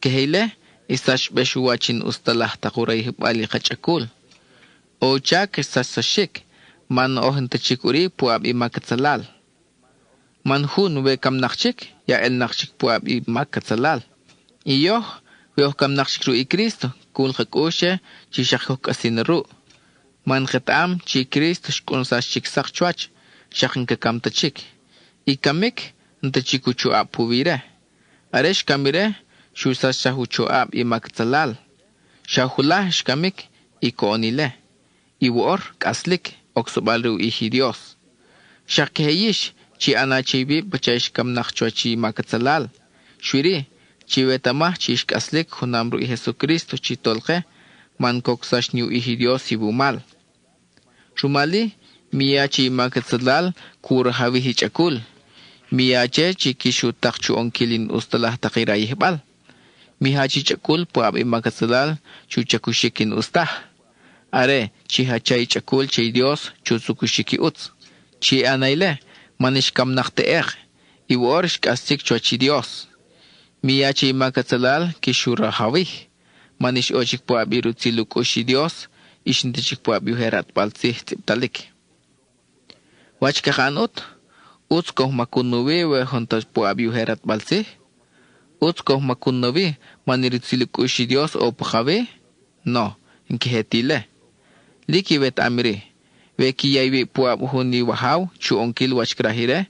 Kehile, isash beshuachin ustalah takuray bali kachakul. O chak sasashik, man ohentachik uri puab imakatsalal. Man hun we kam nakchik, ya el nakchik puab imakatsalal. Iyo, we kam nakchik ru i Cristo, kul khakoshe, chishakok asinru. Man khetam chi Cristo shkunsash chik sak chuach, shakin kakam tachik. Ikamik, ntachiku chuab puvire. Aresh kamire, shusash shahu chuab imakatsalal. Shahulah shkamik, ikoonile. Iwor, kaslik, oksobalru ihi Dios. Shakheyish, chi anachibi bachayish kam nakchuachi imakatsalal. Shwiri, chi wetamah chi shkaslik hunamru i Jesucristo chi tolke, man koksash niu ihi Dios ibumal. Rumali, miyachi imakatsalal kurahawi hichakul. Miyache chikishu takchu onkilin ustalah takirayihbal. Mihachi chakul puab imakatsalal chuchakushikin ustah. Are, chihachay chakul chay Dios chutsukushiki uts. Chi anayle, manish kam nakteer. Iworish kastik chuachi Dios. Miyachi makatsalal kishura hawi. Manish ochik po abiru tsiluk oshi Dios. Ishintichik po abiuherat balsih tiptalik. Wach kahanut. Utskoh makunuwi we hontas po abiuherat balsih. Utskoh makunuwi manirit tsiluk oshi Dios o pahawi. No, inkihetile. Liki wet amiri. We kiyaywi po abuhuni wahaw chu onkil wachkrahire.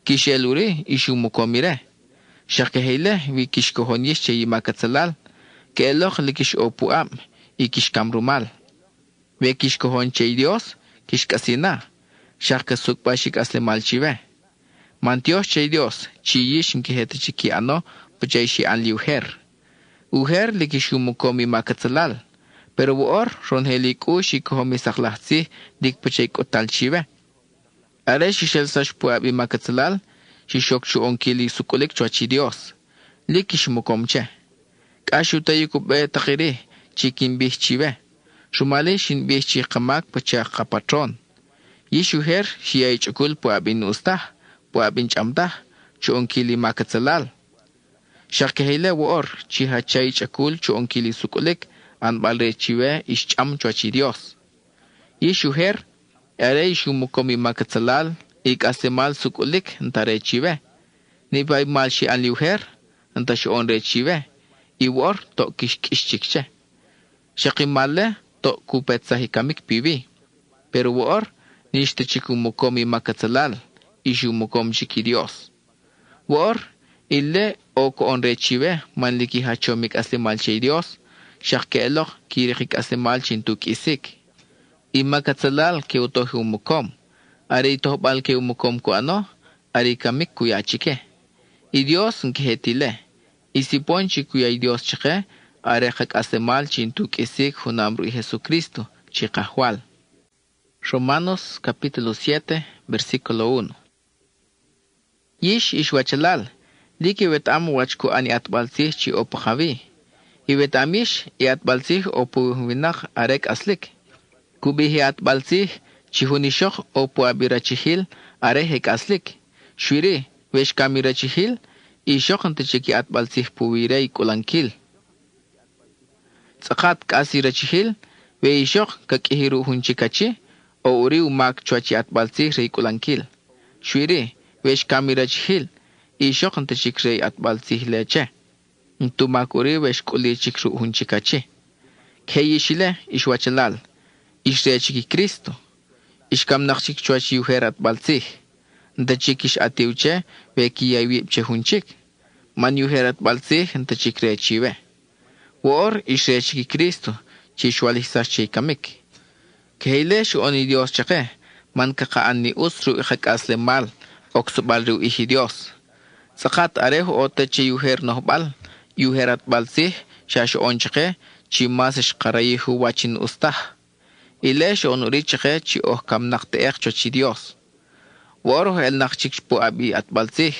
Kisheluri ishu mukomire. Shakehile wi kishkohonish che makatsalal. Que eloch likish o puam. Y kishkamrumal. We kishkohon che Dios. Kishkasina. Shakasuk bashik aslemal chive. Mantios che Dios. Chiyish nkihete chiki ano. Puchaishi an liuher. Uher likishu mukomi makatsalal. Pero buor ronhelik ushi kohomi saklahsi dik puchay kotal chive. Are shishel sash puabi makatsalal. Shishok chu onkili sukulik chuachi Dios. Likish mukomche. Kashu tayukube takiri. Chikin bih chive. Shumale shin bih chikamak pucha kapatron. Yishuher shiyay chukul puabin ustah. Puabin chamtah. Chu onkili makatsalal. Shakehile woor chihachay chakul chu onkili sukulik. An balre chive ishcham chuachi Dios. Yishuher. Are ishu mukomi makatsalal. Ik asemal sukulik ntare chive. Nibay mal shi an liuher. Nta shi onre chive. Iwor to kishkishchikche. Shakimale to kupet sahikamik pivi. Pero wor nishte chiku mukomi makatsalal. Ishu mukom chiki Dios. Wor ille oko onre chive. Manliki hachomik asemal che Dios. Shake elok kirikik asemal chintuk isik. Imakatsalal ke utohi umukom. Ari tohbal ke umukom ko ano, ari kamik kuya chike. I Dios nkihetile. Isipon chikuya i Dios chike, are kak asemal chintuk isik hunamru y Jesucristo, chikahual. Romanos capítulo 7, versículo 1. Yish ishwachalal, liki wetam wachku ani atbalsih chi opahavi. I wetamish i atbalsih opu winach arek aslik. Kubihi atbalsih, chihunishok o puabirachihil are hekaslik. Shwiri, wesh kamirachihil, ishok antechiki atbalsih puwirei kulankil. Tsakat kasirachihil, we ishok kakihiru hunchikachi, o uri umak chuachi atbalsih rei kulankil. Shwiri, wesh kamirachihil, ishok antechik rei atbalsih leche. Ntumak uri wesh kulichik ru hunchikachi. Keyishile ishwachalal. Ishrechiki Cristo. Ishkam nakchik chuachi uherat balsih. Nta chikish atiuche veki yawib che hunchik. Man uherat balsih nta chik rechive. Wor ishrechiki Cristo. Chishwalisas chikamik. Kehle shu oni Dios chake. Man kakaan ni usru ikhak asle mal. Oksubal ru ihi Dios. Sakat arehu ote che uher nohbal. Uherat balsih. Shashu on chake. Chimas shkarayihu wachin ustah. Ile shon urichche chi oh kam nakteek chochi Dios. Woro el nakchik po abi at balsih.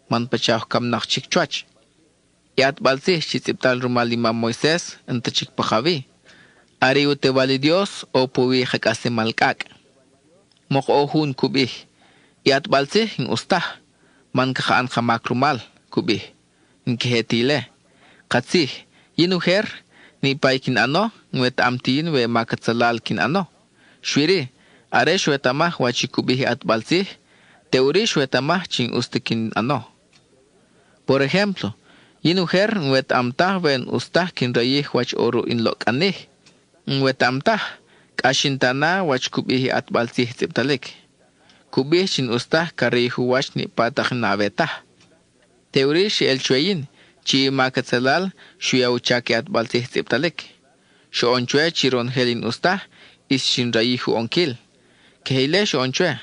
Man pachah kam nakchik choch. Yat balsih chi tiptal rumalima Moises entachik pahavi. Ari ute wali Dios o puwi hekase malkak. Mok ohun kubih. Yat balsih ng ustah. Man kakaan kamak rumal kubih. Nkihetile. Katsih. Yinuher. Ni pay kin ano, ngwet amtiin we makatsalal kin ano. Shwiri, are shwetamah wachikubihi at balsih, teori shwetamah ching ustikin ano. Por ejemplo, yinuher ngwet amtah wen ustah kin rayih wach oru in lok anih. Ngwet amtah, kashintana wachikubihi at balsih ziptalik. Kubih chin ustah karihu wach ni patah navetah. Teori shi el chweyin, chi makatsalal shuya uchaki at balsih ziptalik. Shoonchwe chiron helin ustah is shinrayihu onkil. Kehile shoonchwe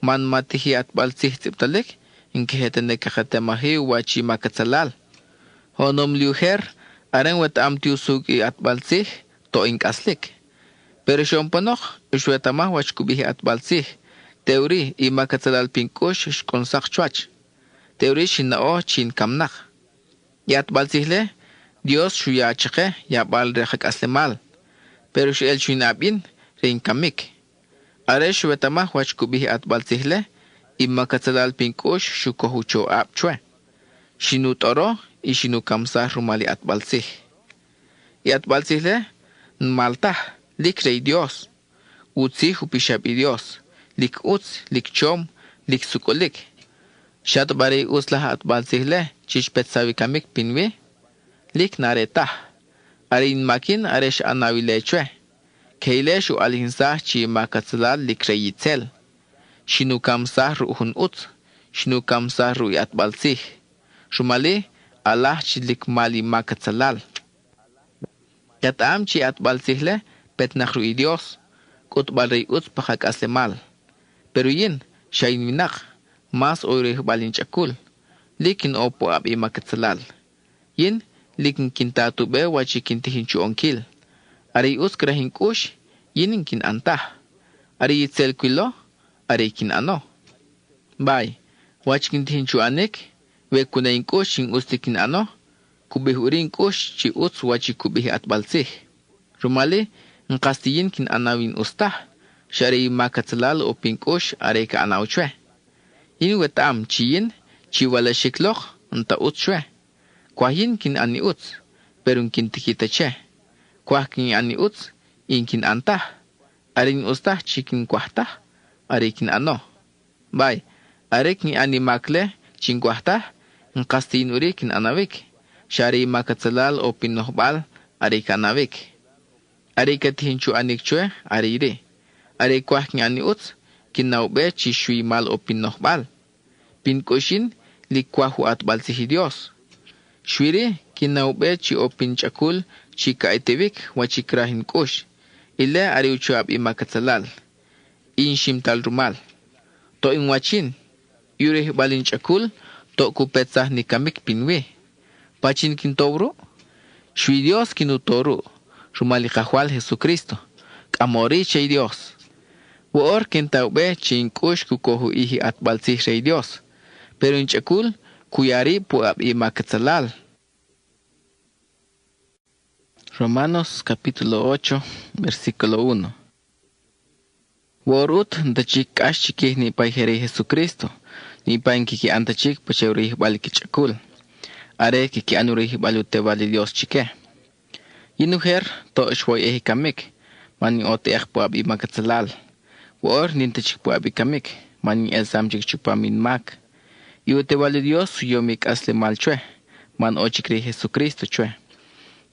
man matihi at balsih ziptalik inkehetene kahatemahi wachi makatsalal. Honom liuher aren wet amtiusugi at balsih to inkaslik. Pero shoon panok ishwetamah wachkubihi at balsih. Teori i makatsalal pinkush shkonsak chwach. Teori shinao chin kamnak. Yat balsihle, Dios shuya chake, ya bal rehak aslemal. Pero shu el shuinabin, rein kamik. Are shuetamah wach kubihi at balsihle, imma katsalal pinkush shukohucho apchwe. Shinu toro y shinu kamsa rumali atbalsih. Y atbalsihle malta lik rey Dios. Utsi hupishabi Dios. Lik uts, lik chom, lik sukolik. Shat bari uslah atbalsihle chishpet savikamik pinwi. Lik naretah. Arin makin aresh anawilechwe. Keilesh u alinsah chi makatsalal lik rey itzel. Shinu kamsa ruhun uts. Shinu kamsa ru atbalsih. Shumali Allah chilik mali makatsalal. Yatam chi atbalsihle pet nakru Dios. Kut balrey uts pahak asemal. Pero yin shayin minak. Mas oireh balin chakul. Likin opo abi makatsalal. Yin likin kintatu be wachi kintihin chu onkil. Ari uts krahin kush. Yinin kin antah. Ari itzel kwilo. Ari kin ano. Bay. Wachi kintihin chu anek. We kunayin kush shin ustikin ano. Kubih urin kush chi uts wachi kubih atbalsih. Rumali ngkastiyin kin anawin ustah. Shari makatsalal o pinkush are ka anaw chwe. Yin wetam chiyin chi wala shikloch nta uts chwe. Kwahin kin ani uts. Perun kin tikita che. Kwah kin ani uts in kin antah. Arin ustah chikin kwahtah. Are kin ano. Bay. Are kin ani makle chin kwahtah. Ngkastiyin uri kin anawik. Shari makatsalal o pinohbal are ka anawik. Are katihin chu anik chwe are iri. Are kwah kin ani uts. Kinaube chi shui mal o pinohbal. Pinkoshin likwahu atbalsihi Dios. Shwiri kinaube chi o pinchakul chi kaitevik wa chi krahin kush. Ile are uchuab imakatsalal. Inshim tal rumal. To inwachin. Yureh balin chakul. To kupetsah ni kamik pinwi. Pachin kintobru. Shwi Dios kinutoru. Rumali kahwal Jesucristo. Kamori chay Dios. Woor kintaube chin kush kukohu ihi atbalsih rey Dios. Pero en chakul kuyari puab imakatsalal. Romanos capítulo 8 versículo 1. Worut ndachik ash chikih ni pay herey Jesucristo. Ni pay kiki antachik pachawrih bali kichakul. Are kiki anurih balute vali Dios chike. Yinuher to shwoy ehi kamik. Mani ote ek puab imakatsalal. Woor nintachik puab ikamik. Mani el samchik chupamin mak. Iute vali Dios yomik asle mal chwe. Man ochikri Jesucristo chwe.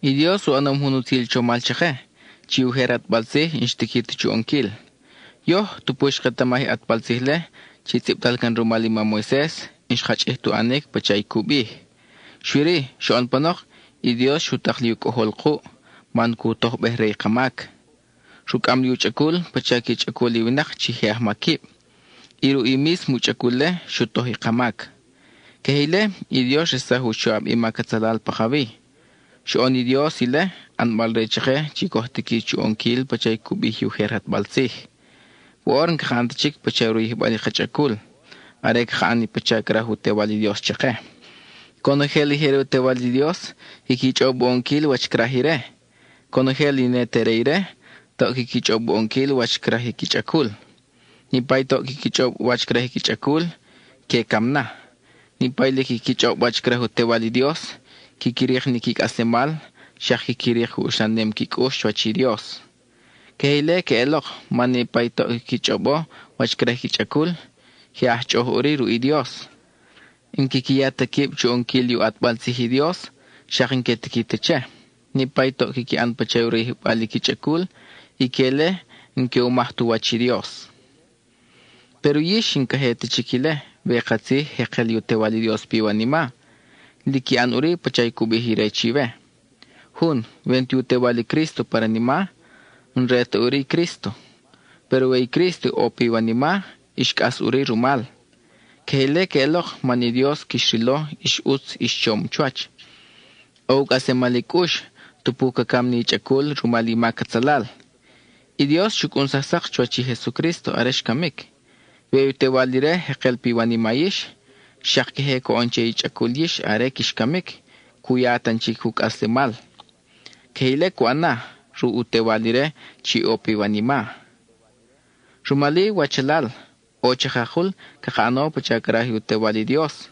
Y Dios u anam hunutil cho mal chache. Chi uherat balse inshtikit chu onkil. Yo tu push katamahi at balsihle. Chi tsiptal kan rumalima Moises. Inshkach ehtu anek pachay kubih. Shwiri shoon panok. Y Dios shutakliu koholku. Man ku toh behrey kamak. Shukam liu chakul pachaki chakul liwinak chi heah makib. Iru imis muchakule shutohi kamak. Kehile y Dios resahu shuab imakatsalal pajavi. Shoon y Dios ile an balrechache chikohtiki chuonkil pachay kubih yuherat balsih. Woorn kahantachik pachay ruih bali kachakul. Arek khani pachay krahu te wali Dios chache. Kono heli heru te wali Dios hikicho bonkil wach krahire. Kono heli ne tereire to hikicho bonkil wach krahi kichakul. Ni pay to kikicho wach krahi kichakul ke kamna. Ni pay le kikicho wach krahu te wali Dios kikirih ni kik asemal shak kikirih ushanem kikush wachi Dios. Kehile ke elok mani pay to kikicho bo wach krahi kichakul hiah choh uri ru Dios. In kikiyata kip chuonkil yu atbalsihi Dios shakin ke tikiteche. Ni pay to kiki an pachayuri bali kichakul ikele in ke umahtu wachi Dios. Pero yishin kahete chikile vekatsi hekel yu te wali Dios piwanima. Liki an uri pachay kubihi rechive. Hun, ventu te wali Cristo para nima, un rete uri Cristo. Pero wey Cristo o piwanima, ishkas uri rumal. Kehele ke elok mani Dios kishilo ish uts ish chom chuach. Ouk ase malikush, tupuka kamni chakul rumali makatsalal. Y Dios shukun sasak chuachi Jesucristo aresh kamik. Wey te walire hekel piwanima ish, shak ke ko onche ichakul yish are kishkamik kuyatan chikuk ase mal. Kehile ko ana ru ute walire chi opi wanima. Rumali wachalal o chakakul kakano pachakrahi ute wali Dios.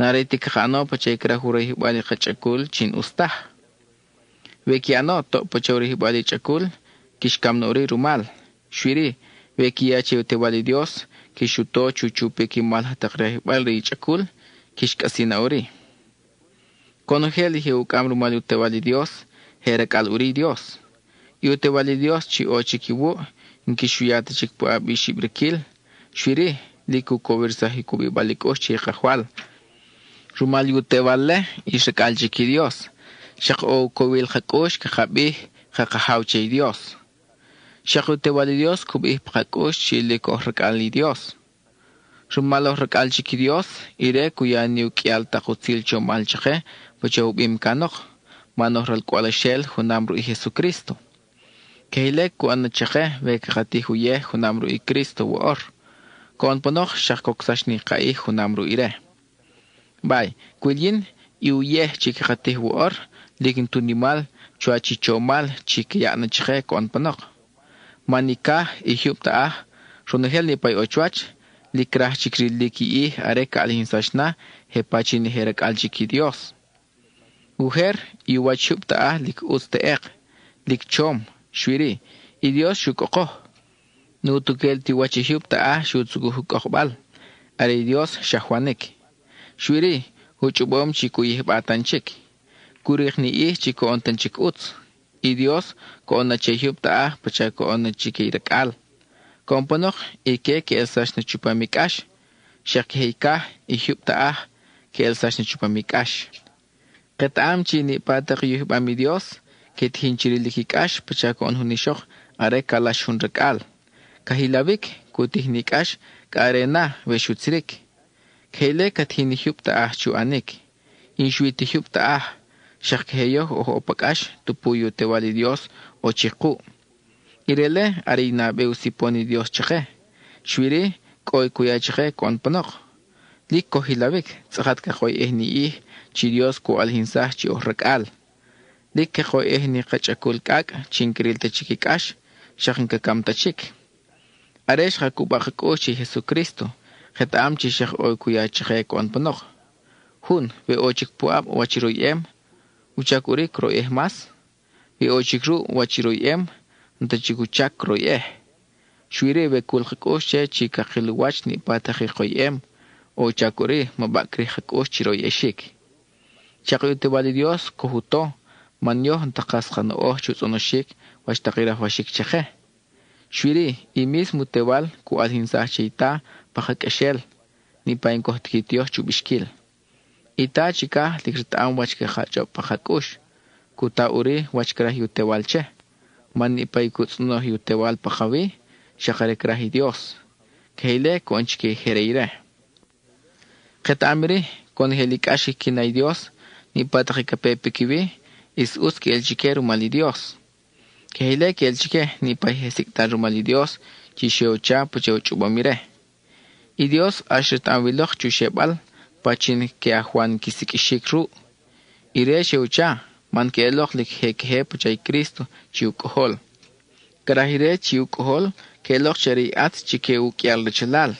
Nariti kakano pachekra hurih bali kachakul chin ustah. Vekiano to pachorih bali chakul kishkam nori rumal. Shwiri vekia te wali Dios kishuto chuchupe kimal hatakreh bali chakul kishkasina ori. Konogel hiukam rumal te wali Dios herakal uri Dios. Te wali Dios chi o chikiwu nkishuyata chikpu abishibrekil. Shwiri liku conversa hikubi baliko chi kahwal. Rumal te wale ishakal chiki Dios. Shak o kowil hakosh kahabi kakahauche Dios. Shak te wali Dios kubi hakosh chi liko rakali Dios. Rumalo rakal chiki Dios ire kuya niukial takutil chomal chake pachobim kanok manohral kualashel hunamru i Jesucristo. Keile kuana chake vekati huye hunamru i Cristo war. Kon ponoch shakoksash ni kai hunamru ire. Bay, kuilin iuye chikakati war likin tunimal chuachi chomal chikiyana chake kon ponoch. Manika ihyupta runahel ni pay ochuach likrah chikri liki are kalihinsashna hepachin herak al chiki Dios. Uher iwachupta lik usteek lik chom shwiri i Dios shukoko. Nutukel tiwachihupta shutsuguhukokbal are Dios shahwanek. Shwiri huchubom chiku ihbatanchik. Kurich ni chiku ontanchik uts. I Dios ko ona chehupta pacha ko ona chiki irakal. Komponoch ike ke elsash na chupamikash. Shakheika ihupta ke elsash na chupamikash. Ketam chini patak yuhbami Dios ket hinchirilikash pacha ko onhunishok are kalash hunrakal. Kahilavik kutihnikash karena veshutsirik. Kele kathini hupta chuanik. Inshuiti hupta shakheyo o opakash tupuyo te wali Dios o chiku. Irele arina beusiponi Dios chake. Shwiri koi kuya chake kon panok. Lik kohilavik tsakat kakoy ehni chi Dios ko alhinsah chi ohrakal. Lik kakoy ehni kachakul kak chinkril te chikikash shakin kakam tachik. Aresh hakubakako chi Jesucristo. Ketam chi shak oy kuya chake kon panok. Hun ve ochik puab wachiroyem. Uchakuri kroyeh mas. Ve ochikru wachiroyem. Ntachikuchak kroyeh. Shwiri ve kulkakosh che chikakiluwach ni patakikoyem. O chakuri mabakri hakosh chiroyeshik. Chakuyute wali Dios kohuto. Manyo ntakaskan o chuzonoshik washtakira washik chake. Shwiri y mismo tewal ku alhinsah cheita pakakashel ni painkohtikitios chubishkil. Ita chika likritaan wachke hacho pakakush. Kuta uri wachkrah yutewalche. Man ni paikutsuno yutewal pakawi shakarekrahi Dios. Keile konchke hereire. Ketamiri kon helikashi kinay Dios ni patakikapepikiwi is uski el chikeru mali Dios. Keile que el chique ni pa hesictar rumali Dios chisheocha pucheo chubamire. Y Dios ashritan wiloch chushebal pachin ke a Juan kisikishikru. Ire sheucha man ke eloch lik hekhe puchay Cristo chiukohol. Karahire chiukohol ke eloch shariat chike ukial rechalal.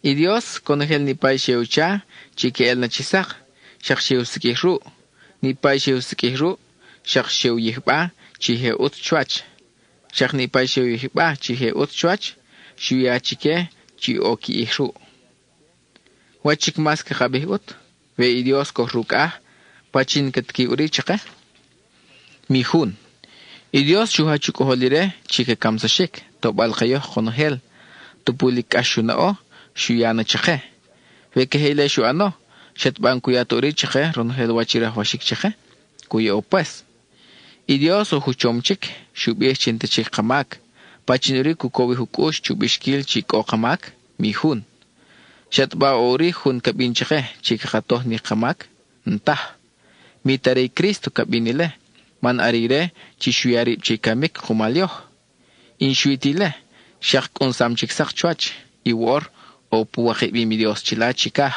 Y Dios konogel ni pa sheucha chike el nachisak shak sheu sikihru. Ni pa sheu sikihru shak sheu yihba chihe ut chuach. Shak ni pa sheu yihba chihe ut chuach shuya chike chi oki ihru. Wachik mas ke kabeh ut ve i Dios kohruka pachin katki uri chake. Mihun. I Dios shuha chukoholire chike kamsashik tobal kayo konohel tupulik ashunao shuyana chake. Ve kehele shuano shetban kuya uri chake ronohel wachira washik chake kuya opes. I Dios o huchomchik shubih chintachik kamak pachinuri kukowi hukush chubishkil chik o kamak mihun. Shatba ori hun kabin chake chikakatoh ni kamak ntah. Mitari Cristo kabinile man arire chishuyari chikamik kumalyoh. Inshuitile shak unsam chiksak chuach iwor o puwakibim Dios chila chikah.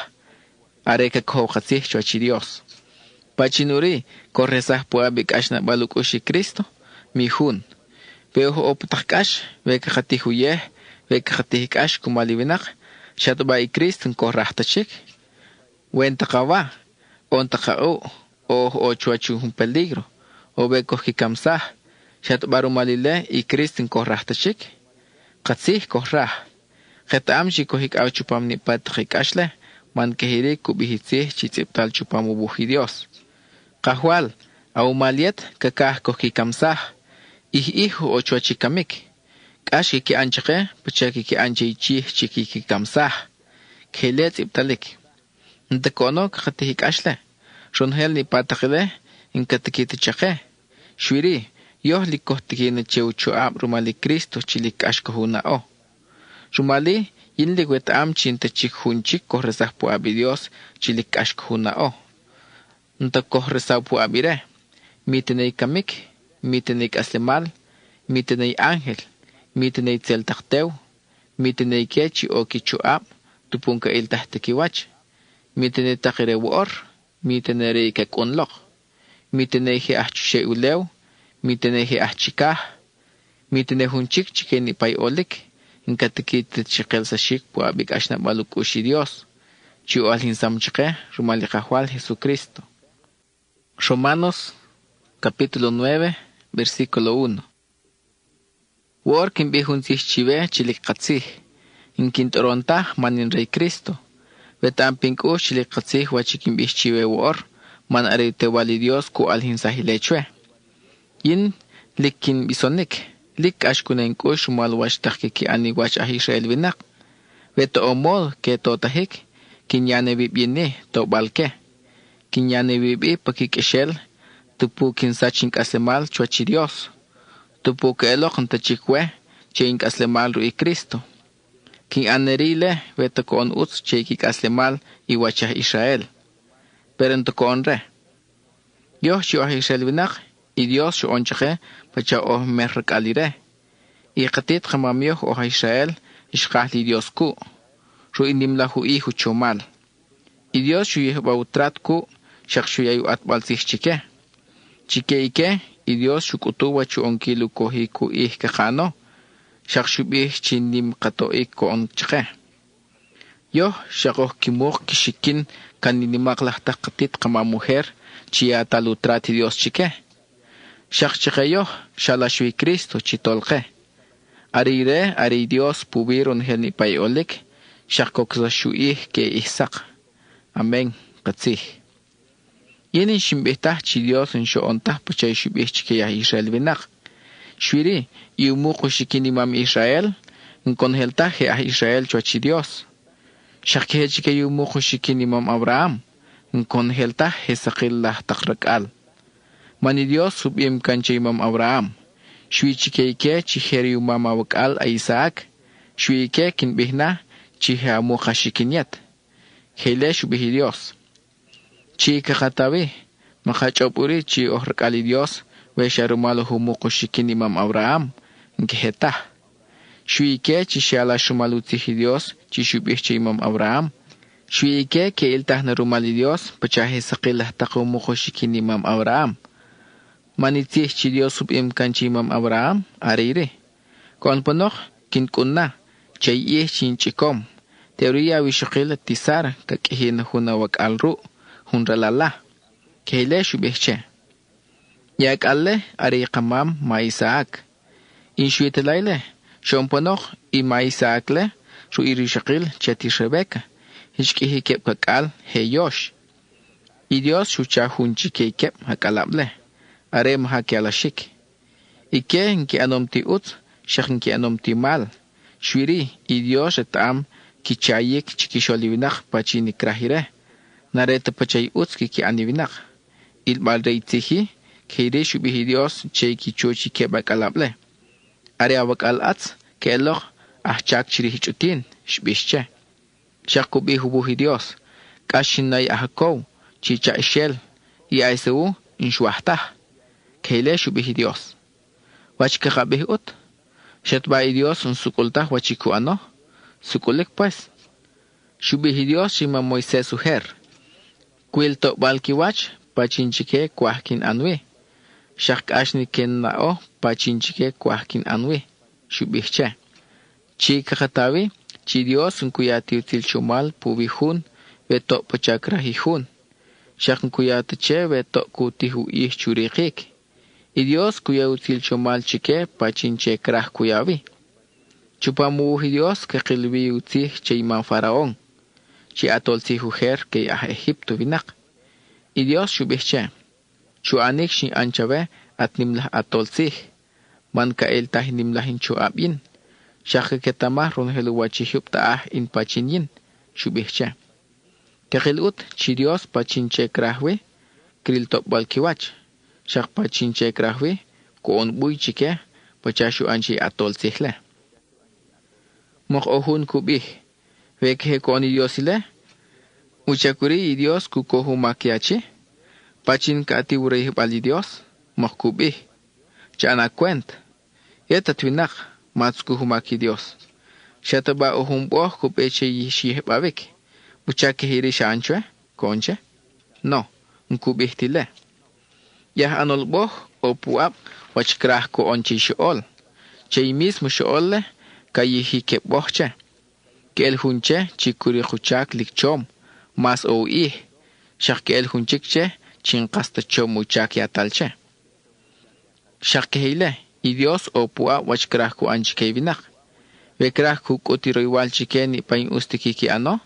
Areka kohokatsi chuachi Dios. Pachinuri korresah puabik ashna balukushi Cristo mihun. Veoho oputakash wen takawa, on takao, o chuachu un peligro, o beko kikamsah, shat barumalile y Kristin korrahtachik, katsih korrah, Ketam shikohik au chupam ni patrik ashle, man kehiri kubihitsih chitziptal chupam ubuhi Dios. Kahwal, au maliet kakah kohikamsah, o chuachikamik. Kashi ki anchake, pachaki ki anche chih chiki kikamsah. Kelet iptalik. Ntakono kakatihik ashle. Shonhel ni patakile, inkatikiti chake. Shwiri, yoh likohtiki cheu chuab rumali Kristo chilik ashkohuna o. Rumali, yinlik wetam chintachik hunchik kohresah pu abi Dios chilik ashkohuna o. Nta kohresah pu abire. Mitenay kamik, mitenay aslemal, mitenay ángel, mitenay tseltaktew, mitenay kechi o kichuab, tupunka iltahtikiwach, mitenay takire woor, mitenay reike kunlok, mitenay he ahchushe ulew, mitenay he ahchikah, mitenay hunchik chikeni pay olik, inkatikit chikel sa shik pu abik ashna baluk ushi Dios, chiu alhinsam chike, rumalikahwal Jesucristo. Romanos capítulo 9, versículo 1. Wor kin bihunzih chive chilik katzih, in kintoronta manin rey Cristo. Vetan pinku chilik katzih wachikin bih chive wor, man arete wali Dios ku alhin sahilechwe. Yin lik kin bisonik, lik ashkunen ku shumal washtak ki ani wach ah Israel vinak. Veto omol ke totahik, kin yane bibini to balke. Kin yane bibi pakik eshel, tupu kin sachin kaslemal chuachi Dios. Tupu ke elok ntachikwe, chein kaslemal rui Cristo. Kin anerile, veta koon uts cheiki kaslemal iwachah Israel. Pero ento koon re. Yo chuah Israel vinak, y Dios chu onchache, pacha oh merrak alire. Y katit kamamyoh oh Israel, ishkahli Dios ku. Ru inimlahu ihu chomal. Y Dios chu yehbautrat ku, shakshu yayu atbalsih chike. Chike ike, y Dios shukutuwa chu onkilu kohi ku kakano, shakshubih chinim katoik ko on chike. Yo, shakoh kimuk kishikin kaninimaklah takatit kama mujer, chia talutrati Dios chike. Shak chike yo, shalashui Cristo chitolke. Ari Dios pubiron helni payolik, shakokzashuih ke ihsak. Amen, katsih. Yenin shimbitah chi Dios en sho'ontah pachay shubih chike ya Israel vinak. Shwiri, yumuko shikin imam Israel, nkonheltah he ah Israel chuachi Dios. Shakhe chike yumuko shikin imam Abraham, nkonheltah he sakillah takrakal. Mani Dios subim kanche imam Abraham. Shwi chike ike chiheri umam awakal a Isaac. Shwi ike kinbihna chihe amuka shikinyat. Hele shubih Dios. Chi kakatawi, makachopuri chi ohrkali Dios, we sharumalo humuko shikin imam Abraham, nkehetah. Shuike chi shala shumaluti Dios, chi shubih chi imam Abraham. Shuike ke iltah na rumali Dios, pachahe sakilah takumuko shikin imam Abraham. Manitih chi Dios subim kanchi imam Abraham, arire. Kon panoch, kinkunna, chay chin chikom. Teoria wishukil tisar, kakihin hunawak alru. Hunralala, kehle shubihche. Yak alle ari kamam ma Isaac. In shuitelaile, shomponoch i ma Isaac le, shu iri shakil cheti Rebecca. Hishkihi kep kakal he yosh. I Dios shucha hunchi ke kep hakalable. Are mahakiala shik. Ike inki anomti ut, shak inki anomti mal. Shwiri, i Dios etam kichayik chikisholivinach pachini krahire. Nareta pachay utski ki anivinak. Il balreitihi, keire shubihi Dios, chay ki chochi ke bakalable. Are awakal ats, ke eloch, ahchak chirihichutin, shbishche. Shakubi hubuhi Dios, kashinay ahakow, chicha ishel, y aiseu, inshuahtah. Keile shubihi Dios. Wachikakabihi ut. Shetbai Dios un sukultah wachiku ano. Sukulik pues. Shubihi Dios shima Moisés uher. Quilto balkiwach, pachinchike kwahkin anwi. Shak ashni ken nao, pachinchike kwahkin anwi. Shubihche. Chi kakatawi, chi Dios un kuyati util chumal pubihun, we to pachak rahihun. Shakn kuyatache we to kutihu ih churikik. Y Dios kuya util chomal chike pachinche krah kuyavi. Chupamuhi Dios que qilvi utih che iman faraón. Chi atol si hujer que a Egipto vinak. Y Dios shubihche. Chu anik shin anchabe at nimlah atol sih. Man ka el tah nimlahin chu abin. Shakhe que tamah ron heluwachi hub taah in pachinyin. Shubihche. Keqilut chi Dios pachinche krahwe. Kril top balkiwach. Shak pachinche krahwe. Koon buy chike. Pachashu anchi atol sihle. Mok ohun kubih. Vekhe kooni Dios ile. Uchakuri y Dios kukohu makiachi. Pachin kati urei bali Dios. Mok kubih. Chana kwent. Eta twinak. Matskuhu maki Dios. Shataba ohun boh kubeche yishi babik. Uchake hirisha anchwe. Konche. No. Nkubih tile. Yah anol boh o puap. Wachkrah ko onchi shool. Che mismo shoole. Kayihi ke bohche. Que el hunche chikuri huchak likchom. Mas o ih. Shak que el hunchikche chinkasta chom uchak yatalche. Shak que hile. Y Dios o pua wachkrah ku anchike vinak. Vekrah ku kutiro igual chike ni pain ustikiki ano.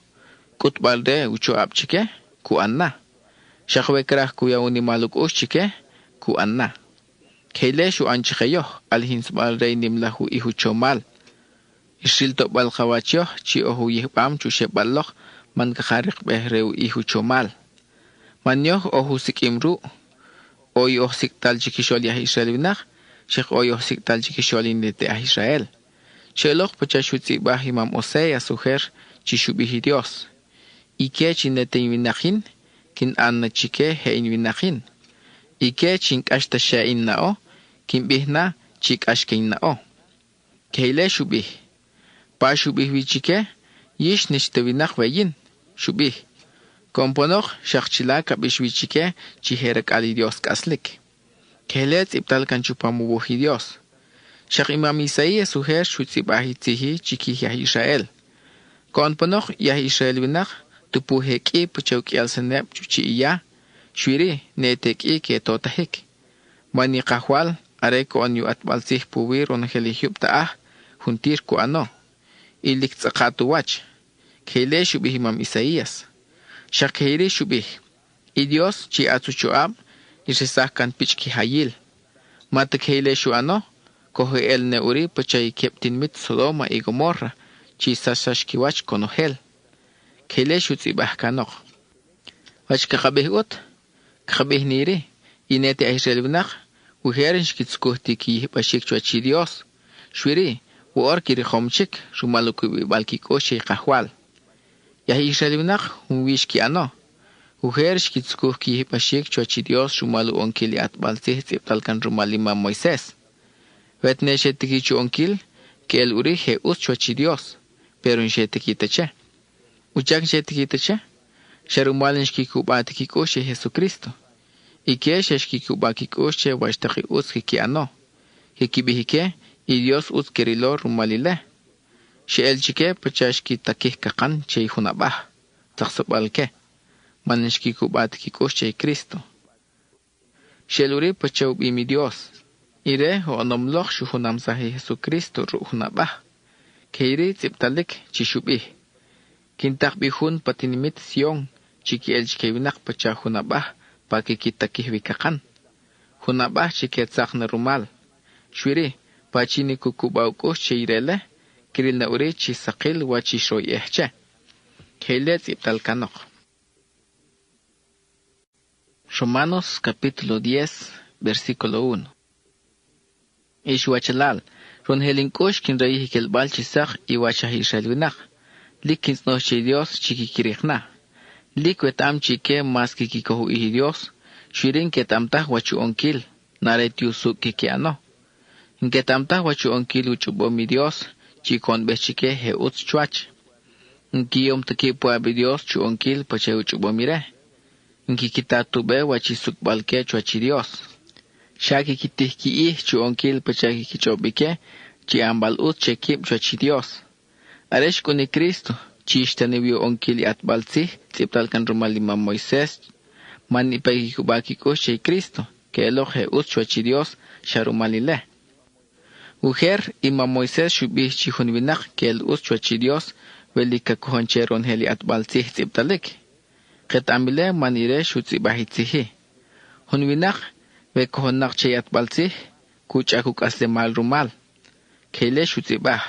Kutbalde ucho apchike ku anna. Shak vekrah ku yauni maluk ushchike ku anna. Keile shu anchikeyo alhinsbalde nimlahu ihu chomal. Ishil to bal khawachyo chi ohu yihbam chu sheballoch man kakharik behreu ihu chomal. Manyoh ohu sikimru oy oh siktal chikishol yah Israel vinach shekh oy oh siktal chikishol indete ah Israel. Sheloch pachashutzi bah imam Osea suher chi shubihi Dios. Ike chinete vinachin kin anna chike hein vinachin. Ike chinkashta shein nao kin bihna chikashkein nao. Keile shubih. Pa shubih wichike, yish nishtawinak weyin, shubih. Komponok shakchila kabish wichike, chiherak ali Dios kaslik. Kelet iptal kan chupamubuhi Dios. Shak imam Isaías suher shutzibahi tihi chiki yah Israel. Komponok yah Israel winak, tupuheki puchok yalsenep chuchi iya, shwiri neteki ke totahik. Mani kahwal, areko on yu atbalsih puwir on helihyub taah, huntir ku ano. Ilik tsakatu wach. Keile shubih imam Isaías. Shakheire shubih. Y Dios chi atsuchuab. Isesah kan pichki hayil. Mata keile shu ano. Kohe el neuri pachay keptin mit Sodoma y Gomorra. Chi sasashki wach konohel. Keile shu tzibah kanok. Wach kakabih ut. Kakabih niri. Inete Israel vinach. Uherin shkitskuhti ki bashik chuachi Dios. Shwiri. Uor kiri khomchik shumaluku balki koshe kahwal. Yahi Israel vinak wish ki ano. Uher shkitskuh ki hipashik chuachi Dios shumalu onkili atbalsih tiptalkan rumalima Moisés. Vetne shetiki chu onkil que el uri he us chuachi Dios. Pero en shetiki tache. Uchak shetiki tache. Sharumalin shkikubatiki koshe Jesucristo. Ike shkikubaki koshe washtaki us ki ano. Hikibihike. Y Dios us kerilo rumalile. She el chike pachashki takih kakan che hunabah. Taxabalke. Manishki kubat kikosh che Cristo. Sheluri pachau bimi Dios. Ire ho anomloch shuhunam sahi Jesucristo ruhunabah. Keiri ziptalik chishubih. Kintak bihun patinimit Sion. Chiki el chike winak pachahunabah. Pakikitakih vikakan. Hunabah chike tzakna rumal. Shwiri. Pachini kukubau kosh cheirele, kiril na ure chi sakil wa chi shoy ehche. Kelet iptal kanok. Romanos capítulo 10, versículo 1. Ishwachalal, ron helin kosh kin rei hikel bal chisak iwachah Israel winak. Likins no che Dios chikikirichna. Likwet chike mas kikikohu ihi Dios, shirin ket amtah wachu onkil, naretiu suk kiki ano. Inke tamtah wachu onkil uchubo mi Dios, chikon bechike he uts chuach. Inki yom taki puabi Dios chu onkil pache uchubo mire. Inki kita tube wachisuk balke chuachi Dios. Shaki kitihki chu onkil pache kichobike, chi ambal ut chekip chuachi Dios. Aresh kuni Cristo, Chishtanibio onkili atbalsi, tliptalkan rumali mam Moisés, man ipagikubakiko shay Cristo, que eloje uchwachi Dios, sharumalile. Ujer ima Moisés shubih chihunvinak, que el uchwachi Dios, velika kuhoncheron heli atbalsi tliptalik. Ketamile manire shutzibahitzihi. Hunvinak, ve kuhonak chay atbalsi, kuchakuk asle mal rumal. Kele shutzibah.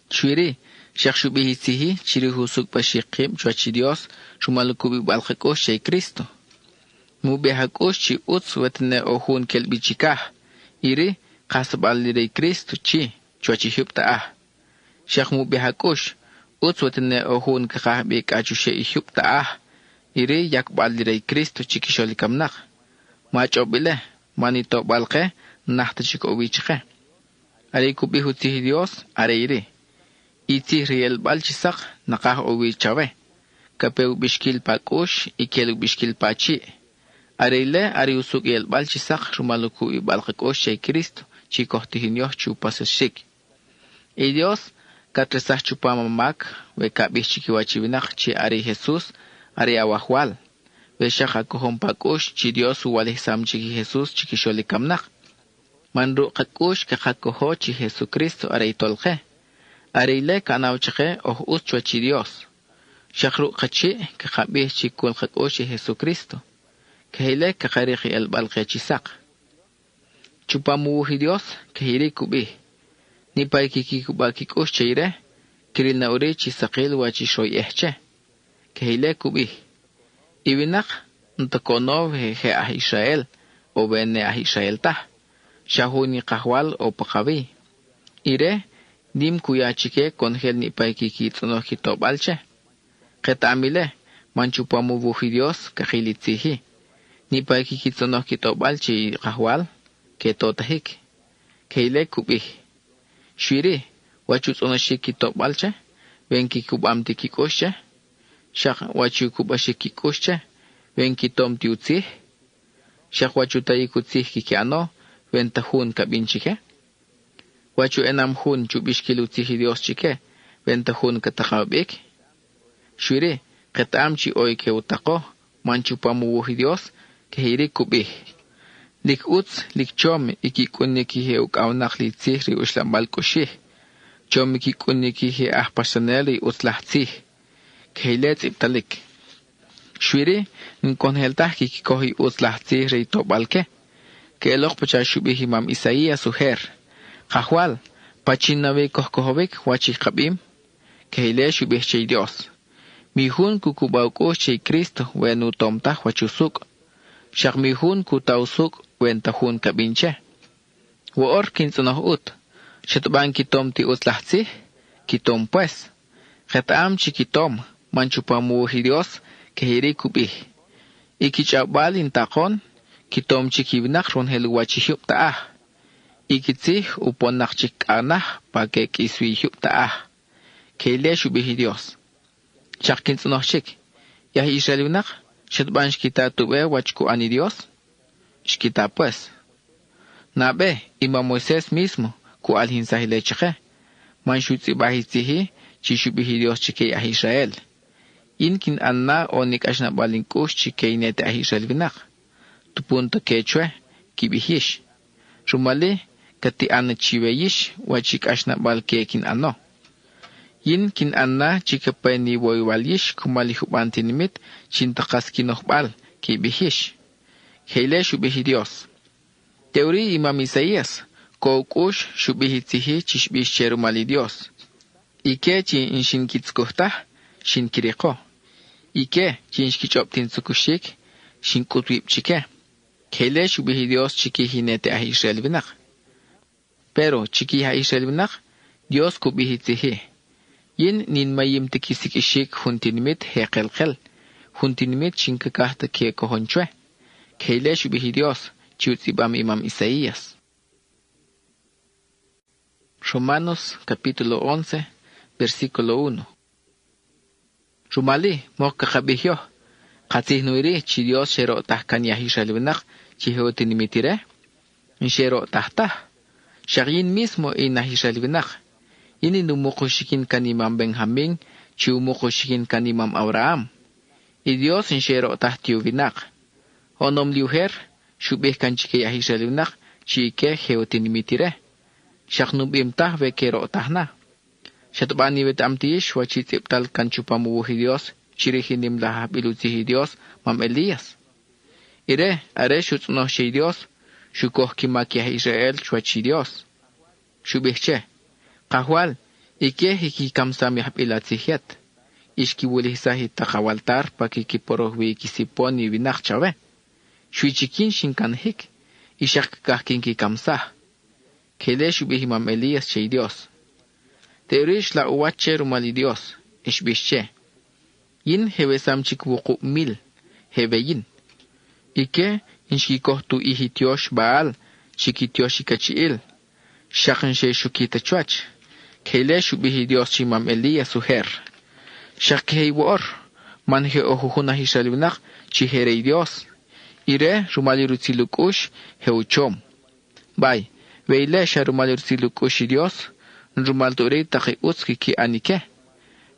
Shwiri, shakshubihitsihi, chirihusuk pashikim, chwachi Dios, shumalukubi balhakosh shay Cristo. Mubehakosh chi uts wetne ohun kelbichikah, iri, kasbalirei Cristo chi, chwachi huptaah. Shak mubehakosh, uts wetne ohun kakahbik achushe huptaah, iri yakbalirei Cristo chikisholikamnak. Machobile, manito balke, nahtachikobichike. Are kubihutihi Dios, are iri. Iti riel balchisak, nakah owi chawe. Kapeu bishkil pakush, ikelu bishkil pachi. Areile, are usuk el balchisak, rumaluku i balkakosh shay Cristo, chikohtihin yoh chupasashik. E Dios, katresah chupamamak, we kabih chikiwachivinak, chi are Jesus, are awahwal. We shakakuhom pakush, chi Dios uwalihsam chiki Jesus, chikisholikamnak. Manru kakush kakakoho chi Jesucristo, are itolke. Areile kanawchike oh uchwachi Dios. Shakru kachi kakabih chikul kakoshi Jesucristo. Kahile kakariki el balkechisak. Chupamuhi Dios kahiri kubih. Nipay kikikubakikosh chayre. Kiril na uri chisakil wachishoy ehche. Kahile kubih. Ibinak ntakonov he ah Israel. O bene ah Israel tah. Shahuni kahwal o pakabi. Ire nim kuyachike konhel ni paikikitsuno kitobalche. Ketamile, manchupamubuhi Dios kahilitsihi. Ni paikikitsuno kitobalche kahwal, ketotahik. Keile kubih. Shwiri, wachutsunoshi kitobalche, venki kubamti kikosche. Shak wachukubashi kikosche, venki tomti utsih. Shak wachutayi kutsih kikiano, ventahun kabinchike. Wachu enam hun chubishkilu tihi Dios chike, venta hun katakabik. Shwiri, ketamchi oike utako, manchupamuhi Dios, kehiri kubih. Lik uts, lik chom, ikikunniki ukaunak li tihri uslambal koshih. Chom ikikunniki ahpasaneli utlahtih. Kehilet iptalik. Shwiri, nkonheltah kikikohi utlahtih ri tobalke. Keelok pachashubihi mam Isaías uher. Kahwal, pachinawe kohkohovik wachikabim, kahile shubih chay Dios. Mihun kukubaukosh chay Cristo wenu tomtah wachusuk. Shak mihun kutausuk wentahun kabinche. Woor kinsunoh ut. Shatban kitom ti utlahtsih, kitom pues. Khetam chikitom, manchupamuhi Dios, kahiri kubih. Ikichabal intakon, kitom chikibnak ronhelu wachihyup taah. Ikitsih upon nakchik anah pake kiswi hyup taah. Keile shubihi Dios. Chakin tsunohchik. Yahi Israelinak, shatban shkita tuwe wachku ani Dios. Shkita pues. Nabe, ima Moisés mismo, ku alhin sahile chike. Man shutzi bahitihi, chi shubihi Dios chike yahi Israel. Inkin anna onik ashna balinkush chike inete yahi Israelinak. Tupunta kechwe, kibihish. Rumali, kati ana chiweyish wachik ashna balkekin ano. Yin kin anna chikapay ni woywalish kumalihubanti nimit chintakas kinohbal kibihish. Heile shubihi Dios. Teori imam Isaías, koukush shubihi tihi chishbish cherumali Dios. Ike chin inshin kitskohtah, shin kiriko. Ike chin shkichoptin tsukushik, shin kutwip chike. Heile shubihi Dios chiki hinete ah Israel vinak. Pero chikiha Israel vinak, Dios kubihitihi. Yin nin mayim tikisik huntinimit hekelkel, huntinimit shinkakahta kie kohonchwe. Keile shubihi Dios, chiutzibam imam Isaías. Romanos capítulo 11, versículo 1. Rumali, mokakabihyo, katih nuiri, chi Dios shero tahkan yah Israel vinak, chihotinimitireh, shero tahtah. Shayin mismo inah Israel vinak. Ini numukushikin kanimam Benjamin, chiumukushikin kanimam Abraham. Y Dios en shero tahtiu vinak. Onom liuher, shubih kanchike Israel vinak, chike geotinimitire. Shaknub imtah vekero tahna. Shatbani vetamtiish wachitiptal kanchupamuhi Dios, chirihinim lahab iluzihi Dios, mam Elías. Ire, are shutno shi Dios, shukoh kimakia Israel chwachi Dios. Shubihche. Kahwal, ike hiki kamsami hab ilatsihiat. Ishki wulihsahi takawaltar pakikiporohwi kisiponi vinak chawe. Shuichikin shinkan hik, ishak kahkinki kamsah. Kele shubihi mam Elías che Dios. Teorish la uwache rumali Dios, ishbishche. Yin heve samchik wuku mil, heve yin. Ike, inshkikoh tu ihitiosh baal, shikitiosh ikachiil. Shakhan she shukita chwach. Kele shubihi Dios chimam Elías suher. Shakhei wor, man he ohuhuna hishalvinak, chiherei Dios. Ire, rumali rutzilukush, heuchom. Bay, veile sharumali rutzilukush Dios, rumal turi taki utski ki anike.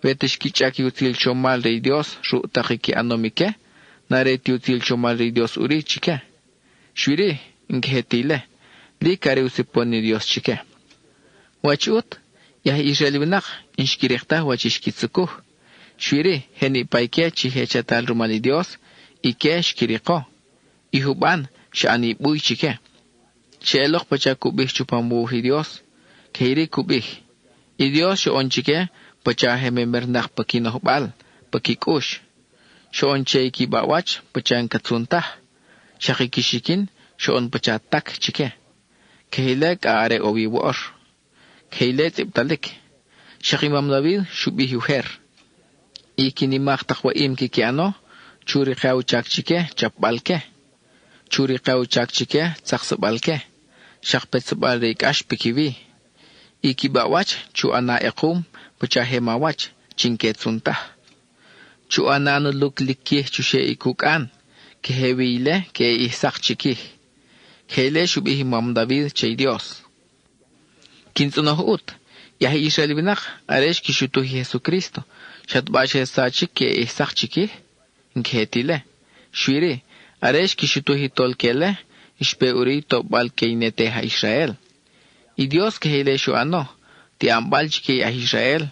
Vetishki chaki util chomal rey Dios, ru taki ki anomike, nareti util chomal rey Dios uri chike. Shwiri, ingehetile, li kare usiponi Dios chike. Wachut, yahi Israelvinak, inshkirekta wachishkitsukuh. Shwiri, heni paike chihechatal rumali Dios, ike shkiriko. Ihuban, shani bui chike. Shelok pacha kubih chupamuhi Dios, keiri kubih. I Dios shoon chike, pacha hememernak pakinohbal, pakikush. Shoon cheiki bawach, pacha nkatsuntah. Shakikishikin, shoon pacha tak chike. Kehilek aare owi wor. Kehilet ibtalik. Shakimam David shubih uher. Ikinimak takwaim kikiano, churi kaw chak chike, chapbalke. Churi kaw chak chike, tsaksabalke. Shakpet sabal rikash pikivi. Ikibawach, chu ana ekum, pachahemawach, chinket suntah. Chu ana nuluk likih chushe ikukan, kehewiile ke ihsak chikih. Kele shubihi mam David chay Dios. Kinsunohut, yahi Israel vinak, aresh kishutuhi Jesucristo. Shatbashe sachik ke ihsak chikih, nkhetile. Shwiri, aresh kishutuhi tolkele, ishpe uri topbal keineteha Israel. Y Dios que hele shuano, ti ambal chike a Israel,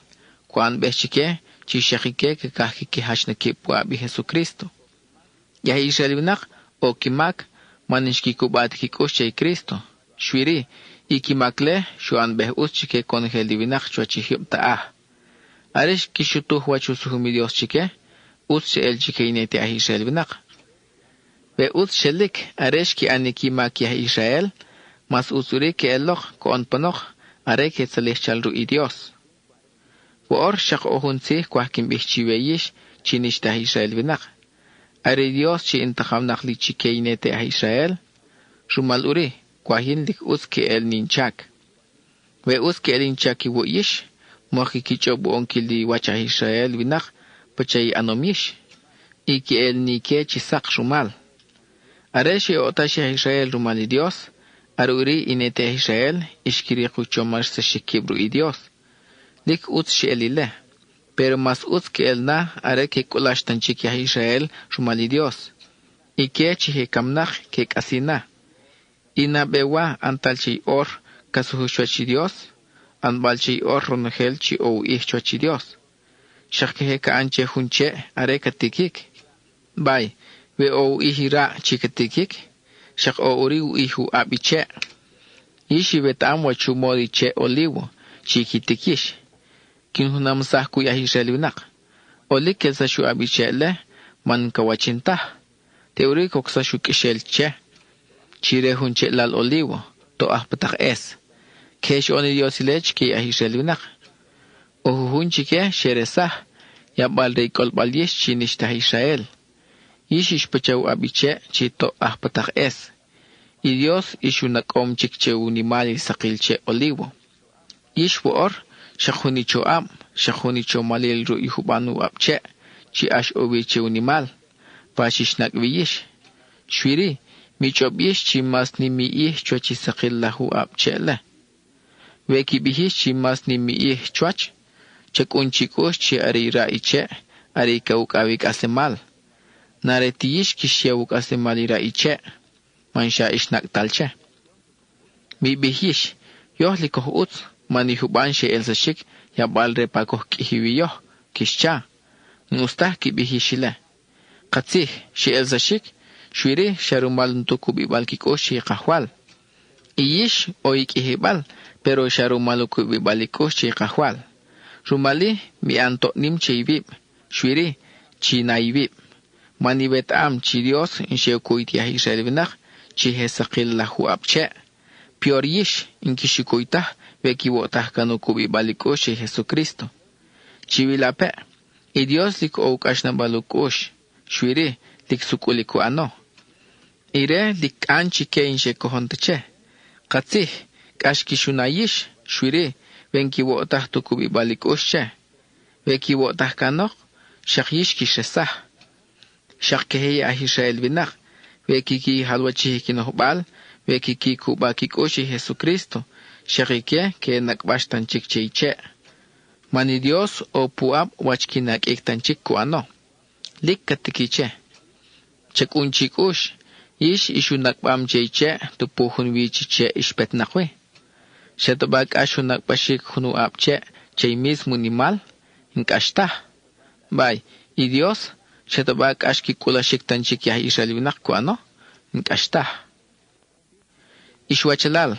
kuan bechike, chishakike que kahike hashnake puabi Jesucristo. Ya Israel vinak, o kimak, manishki kubat kikush chay Cristo. Shwiri, y kimakle, shuan beh chike kon heli vinak chuachihib ta'ah. Aresh kishutuh wachusuhumi Dios chike, che el chike inete a Israel vinak. Be shelik, aresh ki aniki mak ya Israel, mas usuri ke elok ko onpanok are ke tsalih chalru I Dios. Por shak ohunsi kwahkim bihchiweyish chinish ta Israel vinak. Are Dios chi intakham nakli chikeinete a Israel. Rumal uri kwahin lik uske el ninchak. We uske el ninchaki wo yish moki kichobu onkili wacha Israel vinak pachay anomish. Iki el nike chisak rumal. Are she otashi Israel rumali Dios. Aruri inete Israel, ishkiri kuchomar se shikibru I Dios. Lik uts shelile. Pero mas uts que el na, are que kulashtan chiki Israel, rumali Dios. Y que chihe kamnach que kasina. Ina bewa antal chi or, kasuhushwachi Dios. Anbal chi or ronogel chi ou ihchwachi Dios. Shakhe ka anche hunche, are katikik. Bay, we ou ihira chikatikik. Shak o uri ihu abiche. Ishi betam wachu mori che olivo, chikitikish. Kinhunam sahku ya Israel vinak. Olik kelsa shu abiche le, man kawachinta. Teori koksa shu kishel che. Chire hunche lal olivo, to ahpatak es. Kesh oni diosilech ki ya Israel vinak. Ohuhunchi ke sheresah, yabal rei kolbal yesh chinishta Israel. Yishish pachaw abiche chito ahpatak es. Y Dios ishunak chikche unimali sakilche olivo. Yishwu or, shakunicho am, shakunicho malil ru ihubanu abche, chi ash oviche unimal, pashishnak viyish. Shwiri, michob yish chi mas ni mi ih chwachi sakil lahu abche le. Weki bihish chi mas ni mi ih chwach, chak'unchik'uj chi ari ra'iche, ari kawk'awik ase mal. Naretiyish kixyawuk ase mal ira'iche, mansha ixnak'talche. Mibihish, yoh likoh utz, manihuban she elsashik, yabal repakoh kihiwiyoh, kishcha. Ngustah kibihishile. Qatzih, she elsashik, shwiri sharumal ntukub ibal kikoh she kahwal. Iyish oik ihibal, pero sharumal ukub ibal ikoh she kahwal. Rumali mi anto nim che ibib, shwiri chi na ibib. Manibet am chi Dios insheu kuitiah Israel vinach, chi hesaqil lahu abche. Pior yish inkishikuitah, vekiwotah kanukub ibal ikoh she Jesucristo. Chivilape, y Dios lik oukashna balukush, shwiri lik sukuliku ano. Ire lik anchi ke inshe kohonteche. Qatzih, kashkishunayish, shwiri, venkiwotah tukub ibal ikush che. Vekiwotah kanok, shakyish kishesah. Shakkehe ah Israel vinach, vekiki halwachihi kinohbal, vekiki kuba kikushi Jesucristo, shakike ke nakbashtan chikcheiche. Mani Dios o puab wachkinak iktanchik kuano. Lik katikiche. Chak'unchikush, ish ishunakbam cheiche, tupuhun wichiche ishpetnakwe. Shetabak ashunakbashik hunu abche, chei mismo nimal, inkashtah. Bay, y Dios, shetabak ashkikulashik tanchik yah Israel vinak kuano, inkashtah. Ishwachalal,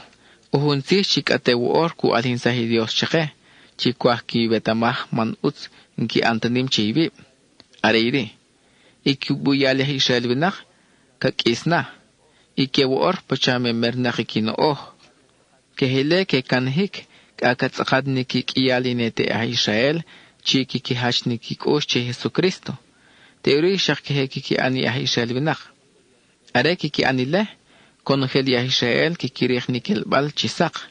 uhunsih chikate woor ku alhinsahi Dios chake. Chikwah ki betamah man utz inki antanim chibib. Areiri. Ikubuyalih Israel vinach kak isna. Ike woor pachame mernach ikino oh. Kehile ke kanhik kakatsakad nikik iyalinete ah Israel chiki ki hash nikik osh che Jesucristo. Teori shak kehe kiki ani ah Israel vinach. Are kiki anile konogel yah Israel kikirich nikel bal chisak.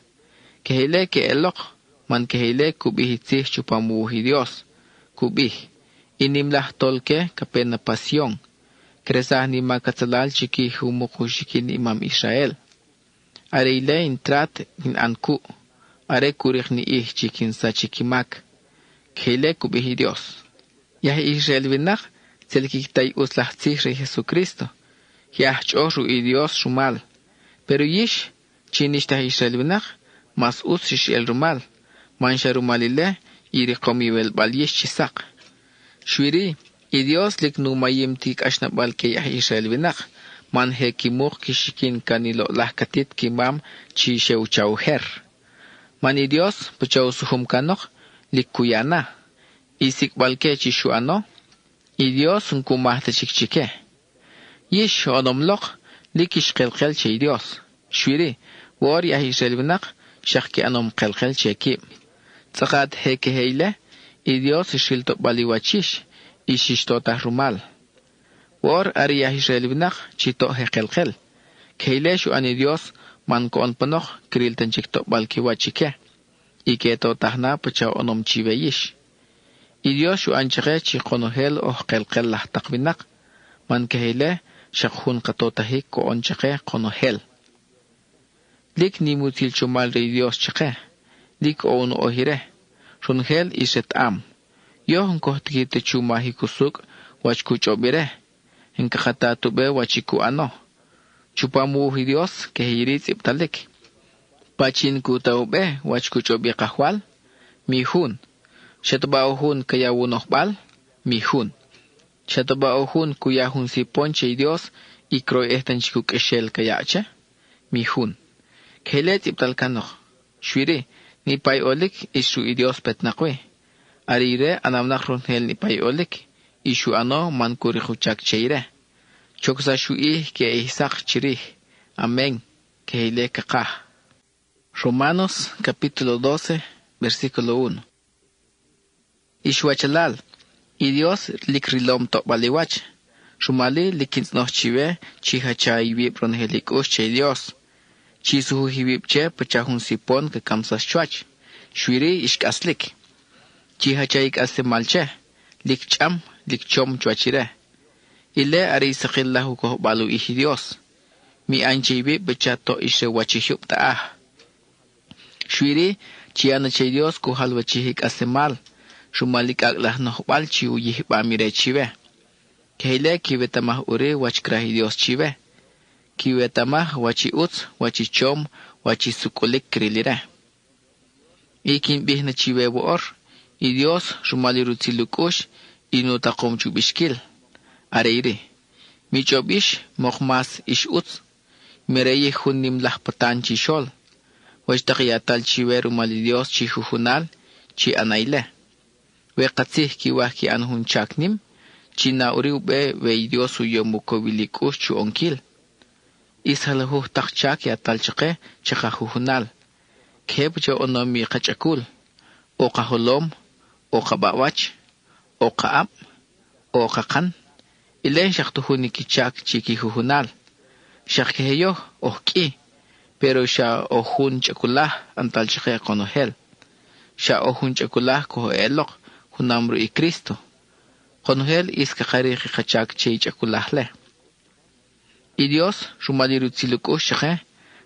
Kehile ke elok man kehile kubihitsih chupamuhi Dios. Kubih. Inimlah tolke kapena pasyon. Kresah ni makatsalal chiki humukushikin imam Israel. Are ile intrat in anku. Are kurich ni ih chikin sa chikimak. Kehile kubihi Dios. Yah Israel vinach selkiktay uslah tzihre Jesucristo. Yah choru i Dios rumal. Pero yish chinishtah Israel vinach mas utsish el rumal. Mansha rumalile iri komivel bal yish chisak. Shwiri, y Dios lik numayim tik ashnabal ke yah Israel vinach. Man he kimuk kishikin kanilo lahkatit kimam chi sheu chauher. Man y Dios puchau suhum kanok lik kuyana. Isik balke chi shuano. Y Dios unkumahta chikchike. Yish onomlok lik ishkelkel che Dios. Shwiri, war yah Israel vinach shakki anom kelkel cheki. Tzaqad heke heile, y Dios ishilto baliwachish, ishistotah rumal. War ari yah Israel vinach chito hekelkel. Keile shu ani Dios man koon panoch kriltan chikto balkiwachike. Ike to tahna pachaw onom chiveyish. Y Dios shu anchake chikonohel oh kelkel lahtak vinach. Man keile shakhun katotahik koon chake konohel. Lik ni mutil chumal re Dios chake. Lik oon ohire. Runhel iset am. Yohon kohtikite chumahi kusuk wachkuchobire. Hinkakatatube wachiku ano. Chupamuhi Dios kehiritz iptalik. Pachin kutaube wachkuchobi kahwal. Mihun. Shatbaohun kayawunohbal. Mihun. Shatbaohun kuyahun si ponche Dios ikro ehtan chikuk eshel kayache. Mihun. Kehilet iptalkanoh. Shwiri. Ni pay olik isu i Dios petnakwe. Arire anamnak runhel ni pay olik. Isu ano man kurihuchak cheire. Choksa shui ke ihsak chirih. Amén. Que hile kakah. Romanos capítulo 12 versículo 1. Ishwachalal. Y Dios likrilom to baliwach. Rumali likinsnoh chive chihacha ibib runhelik usche Dios. Chisuhu hibibche pachahun sipon ke kamsas chwach. Shwiri ishkaslik. Chihachaik ase malche. Likcham, likchom chwachire. Ile ari sakillahu koh balu ihi Dios. Mi anchibi bechato ishe wachihub taah. Shwiri chiana che Dios kuhal wachihik ase mal. Shumalik aglah nohbal chi uyih bamire chive. Kehile kiwetamah ure wachkrahi Dios chive. Kiwetamah wachi uts, wachi chom, wachi sukulik krilire. Ikin bihna chive woor, y Dios shumalirutsilukush, inu taqom chubishkil. Areire. Michobish mokhmas ish uts. Mireye hunim lahpatan chishol. Wajtaqiyatal chiveru mali Dios chi jujunal, chi anaile. We qatsih kiwah ki anhun chaknim, chi na uriube we Dios uyomukovilikush chu onkil. Ishalahuh takchak yatal chake chaka jujunal. Keb jo onomi qachakul, o qaholom, o qabawach, o qaab, o qaqan. Ilen shaktuhuni kichak chiki jujunal. Shakkeyo ohki, pero sha ohun chakulah antal chake konohel. Sha ohun chakulah koho elok, hunamru i Cristo. Konohel iska qariki qachak che chakulah le. Y Dios shumaliru tsiluko shake,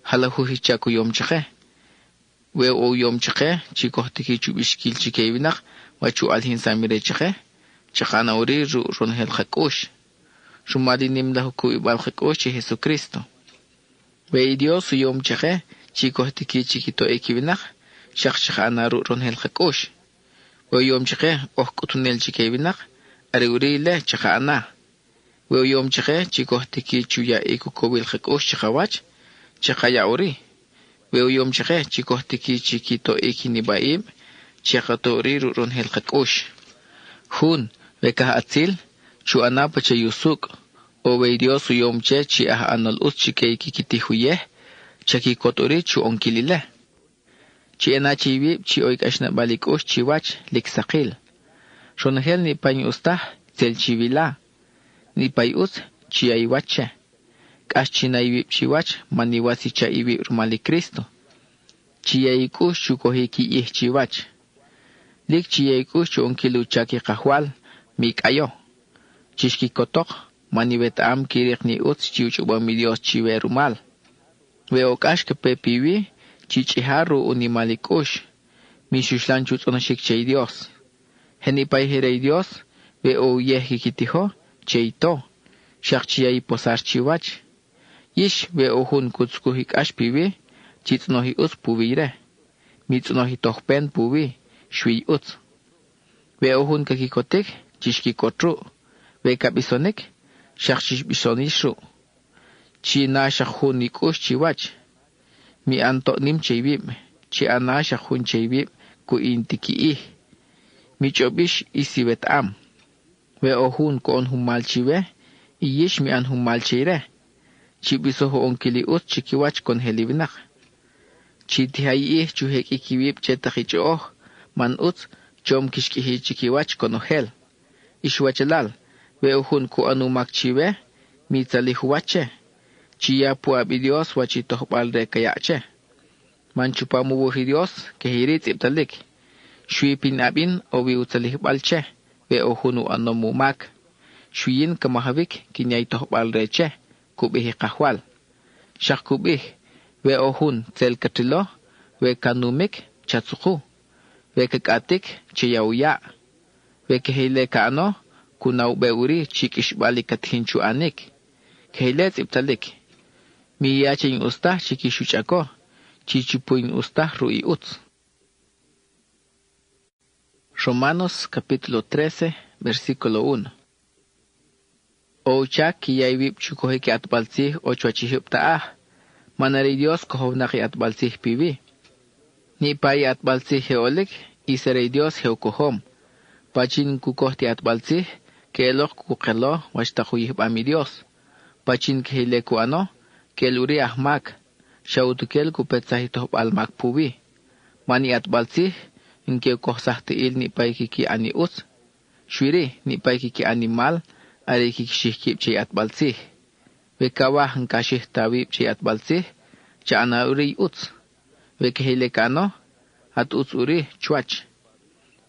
halahuhi chaku yom chake. We o yom chake, chikohtiki chubishkil chike winak, wachu alhin samire chake, chakana uri ronhel khakosh. Shumalinim lahuku ibal khakosh Jesucristo. We Dios yom chake, chikohtiki chikito ekiwinak, chakana ronhel khakosh. We yom chake, kutunel chike winak, are uri le chakana. We yom chake, chikohtiki chuya ekukowil khakosh chakawach, chakaya uri. We yom chake, chikohtiki chikito ekinibaib, chakato uri ronhel khakosh. Hun, we kahatzil, chu anapache yusuk, o we Dios yom che chi anal ut chike kikiti huye, chaki kotori chu onkilile. Chi enachi vib chi oikashna balikosh chi wach liksakil. Shonhel ni pañ ustah, tel chivila. Ni pay ut chi aywache. Kashchina vib chi wach maniwasi cha ibi rumali Cristo. Chi ayikush chu kohiki ih chi wach. Lik chi ayikush chu onkilu chaki kahwal, mik ayo. Chishki kotok, maniwet am kirik ni ut chi uchuba mi Dios chi we rumal. We okash ke pepiwi, chi chiharu unimalikush. Mi shushlan chutonashik chay Dios. Heni pay hirey Dios, we o yehi kitiho, cheito. Shak chi ay posar chi wach. Yish we o hun kutskuhik ash piwi, chitnohi ut puvire. Mitnohi tohpen puwi, shui ut. We o hun kakikotik, chishki kotru. We kabisonik, shakshish bisonishu. Chi na shakhun nikush chi wach. Mi anto nim chebib, chi ana shakhun chebib, ku intiki Mi chobish isi wet am. We ohun ko on humal chiwe, iyish mi an humal chire. Chi bisoho onkili ut chiki wach kon helivinak. Chi tihayi chuhek ikiwib chetakich man ut, chom kishkihi chiki wach kon ohel. Ishwachalal. We ohun ko anumak chiwe, mi talihuache. Chiya puabi Dios wachitohbal re kayache. Manchupamubuhi Dios, kehirit iptalik. Shui pinabin owi utalihbalche, we ohunu anomumak. Shuyin kamahavik kinyay tohbal reche, kubihi kahwal. Shak kubih, we ohun tel katilo, we kanumik chatsuku. We kakatik chiyauya. We kehile kaano, kunaw beuri chikishbali kathinchu anik. Kehilet iptalik. Mi yaching ustah chikishuchako, chichipuin ustah rui uts. Romanos capítulo 13, versículo 1. O chak ki yaywib chukohiki atbalsih o chuachihip taah, manari Dios kohovnaki atbalsih piwi. Ni pay atbalsih heolik, isere Dios heokohom. Pachin kukohti atbalsih, kelok kukelo washtakuyih ami Dios. Pachin kehile kuano, keluri ahmak, shautukel kupetsahitoh almak puwi. Mani atbalsih, inke kohsahti il ni pay kiki ani uts. Shwiri ni pay kiki animal, ari kiki shihkip chay atbalsih. Wekawah ang kashih tawib chay atbalsih, cha ana uri uts. Wekehile kano, at uts uri chwach.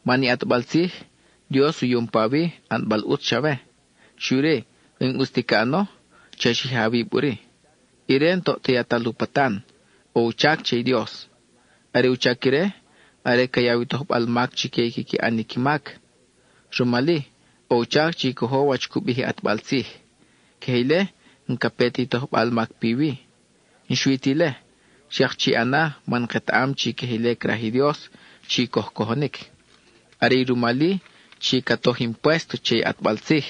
Mani atbalsih, Dios uyumpawi anbal uts shawe. Shwiri, weng ustikano, chashihawi uri. Iren to teyatalupatan, o uchak chay Dios. Ari uchakire, are kayawi tohbal mak chike ki anikimak. Rumali, o chak chiko ho wach kubihi at balsih. Kehile, nkapeti tohbal mak piwi. Nshwitile, shak chi ana man ketam chi kehile krahi Dios chi kohkohonik. Ari rumali, chi katoh impuesto che at balsih.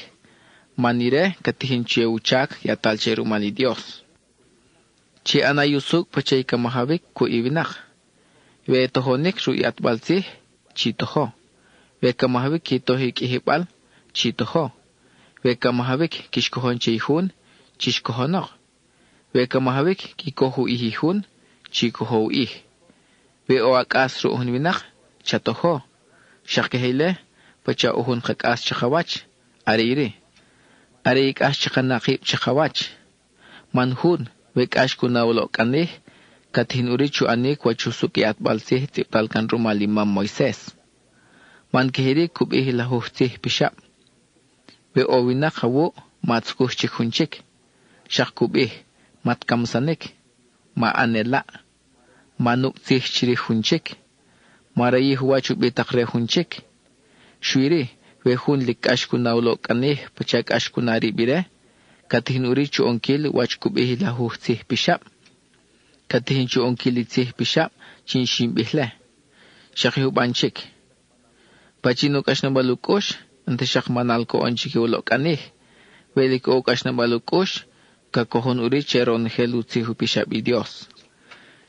Manire katihin che uchak yatal che rumali Dios. Chi ana yusuk pachay kamahavik ku ibinak. We tohonik ruyat balsih, chi toho. We kamahavik ki tohik ihibal, chi toho. We kamahavik kishkohon chihun, chishkohonok. We kamahavik ki kohu ihihun, chi kohu ih. We oakas ruhun winak, cha toho. Shakehile, pacha uhun kakas chakawach, ariri. Ari ikas chakanakip chakawach. Manhun, we kash kunawlo kanih, kathin urichu anik wachusuki at balsih tiptalkan rumali Mam Moises. Man kihiri kubihi lahuhtih pishap. We owinak hawu matskuh chikunchik. Shak kubih matkamsanik. Ma anela. Manuk tih chiri hunchik. Marayi huwa chubitakre hunchik. Shwiri we hun likash kunawlo kanih pachak ashkunari bire. Katihin urichu onkil wach kubihi lahuhtih pishap. Katihin chu onkili tih pishap chinshim bihle. Shakhi hubanchik. Pachino kash na balukosh, ante shak manal ko onchiki ulo kanih. Welik o kash na balukosh, kakohon uri cheron helu tihu pishabi Dios.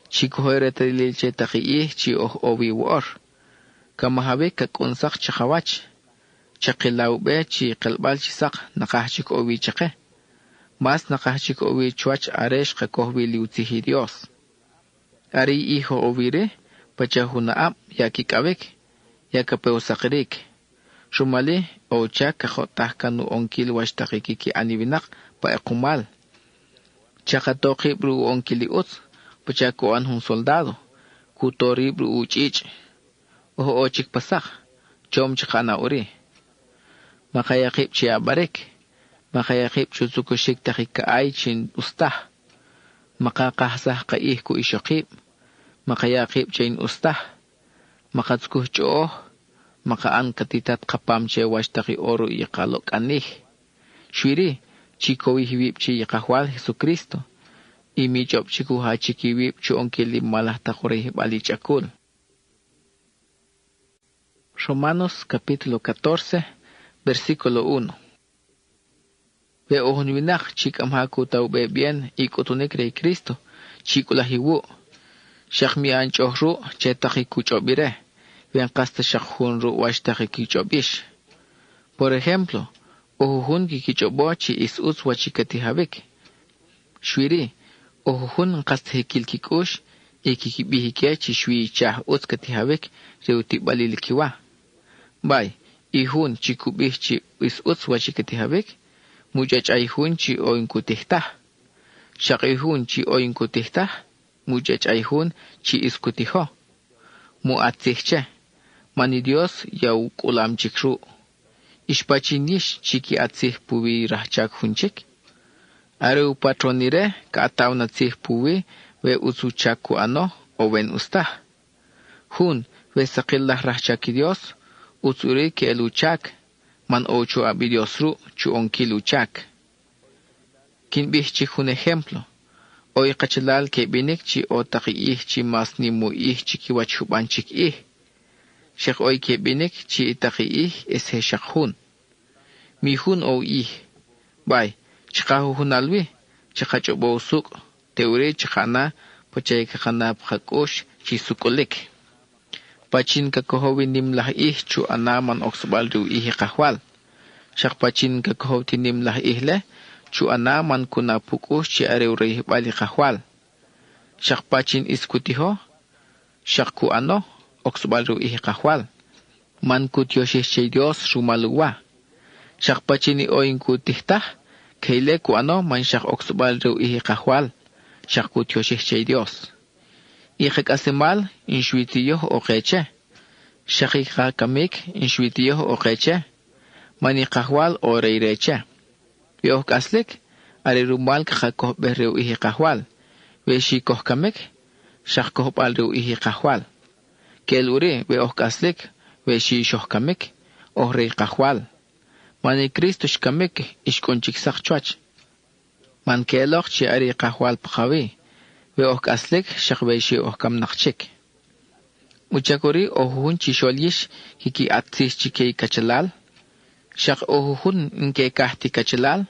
Chikohoy retalil che takiih chi owi war. Kamahabe kakonsak chakawach. Chakilaube chi kalbal chisak nakahchik owi chake. Mas nakahchik owi chuach aresh kakohwi liutihi Dios. Ari iho owire, pachahunaap yakikabek. Yakapeo sakirik. Shumali o chak kahotah kanu onkil washtakiki anivinak pa ekumal. Chakatoki bru onkili uts, pachakoan hun soldado. Kutori bru uchich. Oho ochik pasak. Chom chakana uri. Makayakip chia barik. Makayakip chutukushik takika ay chin ustah. Makakahsah kaih ku isyokip. Makayakip chin ustah. Makatskuh choo. Makaan katitat kapam che washtaki oro ikalok anih. Shwiri, chikowi hiwip chi yakahwal Jesucristo. Imi job chiku ha chikiwip chu onkili malah takore bali chakul. Romanos capítulo 14, versículo 1. Ve ohunwinak chik amhaku taube bien ikutunik rey Cristo, chikula hiwu. Shakmi anchohru chetaki kuchobire. Ven kasta shakhunru washtaki kichobish. Por ejemplo, ohuhun kikichobo chi isuts wachikatihavik. Shwiri, ohuhun kasta hikil kikush, ikikibihike chi shwi chah uts katihavik, reutibalikiwa. Bay, ihun chikubih chi isuts wachikatihavik, mujach ayhun chi oinkutihtah. Shak ihun chi oinkutihtah, mujach ayhun chi iskutiho. Muatzihche. Mani Dios yau kulam chikru. Ishpachinish chiki atzih puwi rahchak hunchik. Areu patronire ka ataw na tzih puwi we uzuchak ku ano o wen ustah. Hun we sakillah rahchaki Dios uzuri ke eluchak man ocho abi Dios ru chu onkiluchak. Kinbih chik hun ejemplo. Oy kachalal ke binik chi o takiih chi mas ni muih chiki wachuban chik ih. Shek oy ke binik chi itakiih es he shakhun. Mi hun o ih. Bay, chikahu hunalwi, chikachobo usuk, teure chikana, pachay kakana pakakosh chi sukulik. Pachin kakohowi nimlah ih chu anaman oksubal riu ih kahwal. Shak pachin kakohow tinimlah ihle, chu anaman kuna pukush chi areu rey bali kahwal. Shak pachin iskutiho, shak ku ano, oksubal riu ih kahwal. Man kutyoshih chay Dios rumaluwa. Shak pachini oin kutihtah, keile ku ano man shak oksubal riu ih kahwal. Shak kutyoshih chay Dios. Ihik asimal, inshwitiyo o keche. Shak ikakamik, inshwitiyo o keche. Mani kahwal o reyreche. Yoh kaslik, ari rumal kakakoh berriu ih kahwal. We shi koh kamik, shak koh bal riu ih kahwal. Kel uri we kaslik we shi shohkamik rey kahwal. Mani Cristo shkamik ishkonchik sakchwach. Man kelok chi ari kahwal pakawi we kaslik shakwe shi kam nakchik. Uchakuri ohun chi sholish hiki atris chikei kachalal. Shak ohun nke kahti kachalal.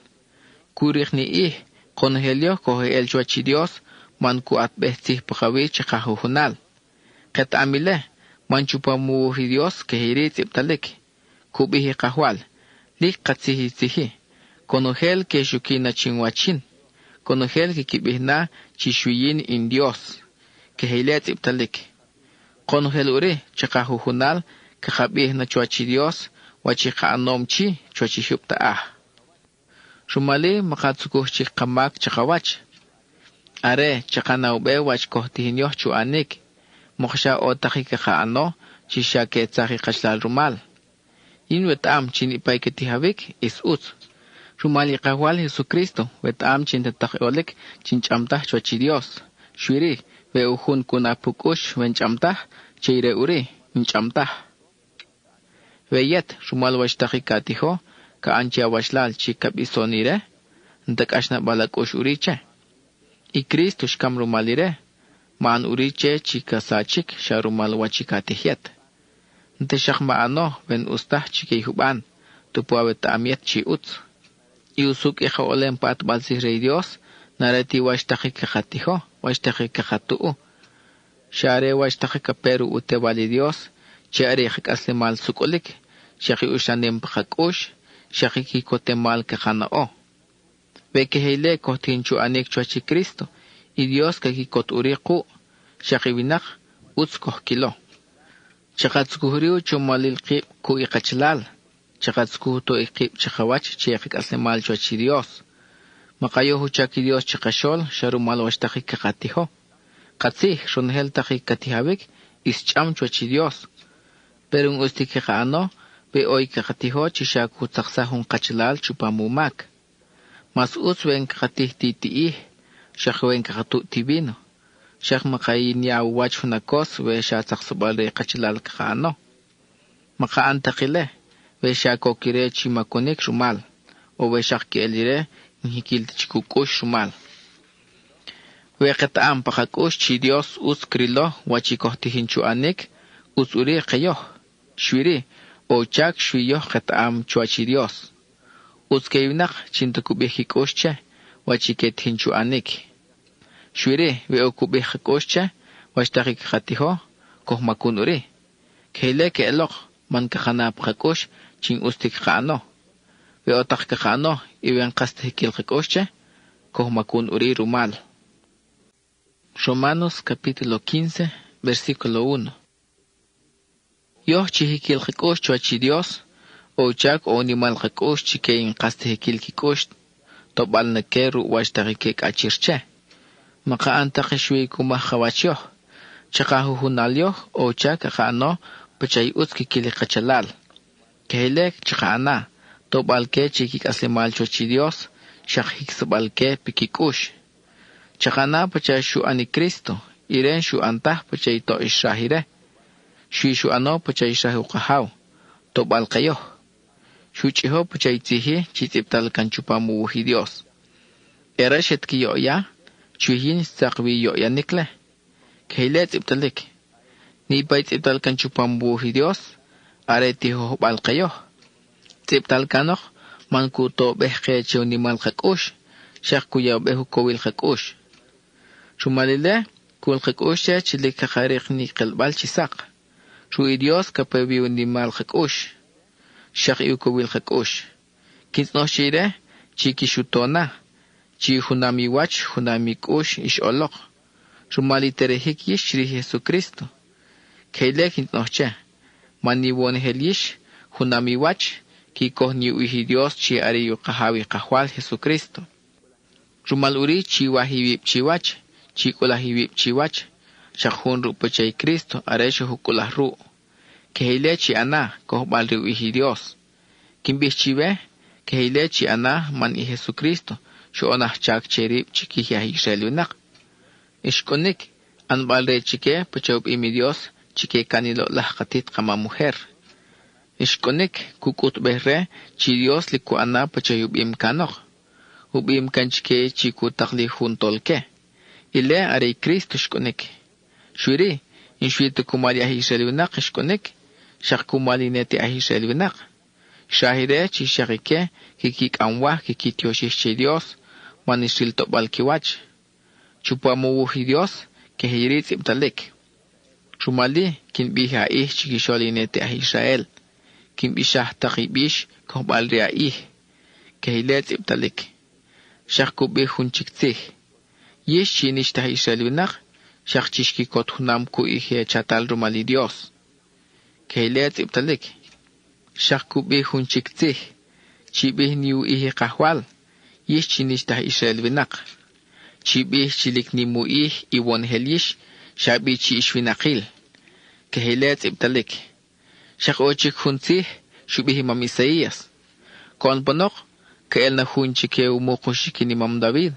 Kurich ni konhelio kohe el chwachi Dios man ku atbehti pakawi chakahuhunal. Ket amile man chupamuhi Dios kehirit iptalik. Kubihi kahwal. Lik katsihi tihi. Konohel ke shukina chingwachin. Konohel kikibihna chishuyin in Dios. Kehilet iptalik. Konohel uri chakahuhunal kakabihna chwachi Dios wachika anomchi chwachi hupta Shumali makatsukuh chik kamak chakawach. Are chakanaube wach kohtihinyoh chuanik. Moksha o takika kaano chisha ke tsaki kashlal rumal. Inwet chin ipay ketihavik is uts. Shumali kahwal Jesucristo wet chin tatakiolik chin chamtah chwachi Dios. Shwiri we uhun kunapukush wen chamtah chire uri in chamtah. Weyet shumal wach takikatiho ka ancha washlal chikab isonire ntak ashna balakush uriche. I Cristo shkam rumalire maan uriche chika sachik sharumal wachikatihiet. Nte shakma ano wen ustah chikay huban tupuawet taamiet chi uts. Iusuk ika olem paat balsih rey Dios narati washtakikakatiho washtakikakatu'u. Share washtakikaperu ute wali Dios chiari aslimal sukulik shaki ushanim pakakush shaki kotemal kakanao. Wekeheile kohtinchu anik chwachi Cristo y Dios kakikot uriku shaki winak uts kohkilo. Chakatskuhuriu chumalil qib ku ikachlal. Chakatskuhuto ikib chakawach chiyakik aslimal chwachi Dios. Makayohu chaki Dios chakashol sharumal washtakik kakatiho. Katsih shunhel takik katihavik ischam chwachi Dios. Pero un ustikikaano be oy kakatiho chishaku taksahun kachlal chupamumak. Mas wen kakatih titiih shakwen kakatu tibino. Shak makayin yaw wach hunakos we sha taksabal re kachlal kakaano. Makaantakile we sha kokire chimakonik shumal. O we shak kielire nhikil chikukush shumal. We kataam pakakush chi Dios us krilo wachikohtihin chuanik us uri kayoh. Shwiri o chak shwiyoh kataam chuachi Dios. Us kayunak chintakubihikosche wachikethin chuanik. Shwiri we okubihikosche washtakikatiho kohmakun uri. Keile ke elok man kakanap kakosh chin ustik kaano. We otak kakaano iwen kastahikil kakosche kohmakun uri rumal. Romanos capítulo 15 versículo 1. Yoh chihikil kikosh chuachi Dios, o chak o animal kikosh chikein kastihikil kikosh, tobal na keru washtakikik achirche. Makaantakishwi kumahawachyoh, chakahuhunalyoh o chak akaano pachay utskikili kachalal. Kehilek chakaana, tobal ke chikik aslimal chuachi Dios, shakhik sabal ke pikikush. Chakana pachay shu ani Cristo, iren shu antah pachay to israhire. Shu ano pachay israhu kahaw, tobal kayo. Shu chiho pachay tihi chitiptal kanchupamuhi Dios. Ereshet ki yoya, chuhin sakwi yoya nikle. Kailet iptalik. Ni bait iptal kanchupamuhi Dios, are tiho bal kayo. Tiptal kanok, man kuto behke chiyo ni mal kakush, shak kuya behu kowil kakush. Shumalile, kul kakushe chilik kakarik ni kalbal chisak. Shu Dios kapabiw ni mal kakush. Shak iukowil kakush. Kinsno shire, chiki shutona. Chi hunami wach, hunami kush ish olok. Shumali terehik yish shri Jesucristo. Kaile kinsno che. Mani won helish, hunami wach, kikoh ni uhi Dios chi ari yu kahawi kahwal Jesucristo. Rumal uri chi wahibib chi wach, chi kulahibib chi wach, shakhun ru pachay Cristo aresho hukulah ru. Kehile chi ana, kohbal ri uhi Dios. Kimbih chiwe, kehile chi ana man i Jesucristo, shu onah chak cherib chikihya Israelunak. Ishkonik, anbal re chike pachob imi Dios, chique canilo lahkatit kama mujer. Ishkonik kukut behre chi Dios li kuana pachayubim kanok. Ubim kanchike chiku takli juntolke. Ile are Cristo ishkonik. Shwiri, in shwito kumali ahishalwinak ishkonik. Shak kumali neti ahishalwinak. Shahire chi shakike kikik anwa kikitioshi Dios. Manisil topal kiwach. Chupamuhi Dios que hirit ibtalik. Shumali kin biha chikisholi nete a Israel. Kin bishah takibish kohbal ria que hilet ibtalik. Shakku bihun chiktih. Yesh chinish ta Israel winak. Shak chishki kot hunam ku ihe chatal rumali Dios. Que hilet ibtalik. Shakku bihun chiktih. Chibih niu ihe kahwal. Yesh chinish ta Israel winak. Chibih chilik ni muih iwon helish. Shabi chi ishwinakil. Kehilet ibtalik. Shak ochik huntih. Shubihi mam Isaías. Kon panok. Kael na hunchike umukushiki ni mam David.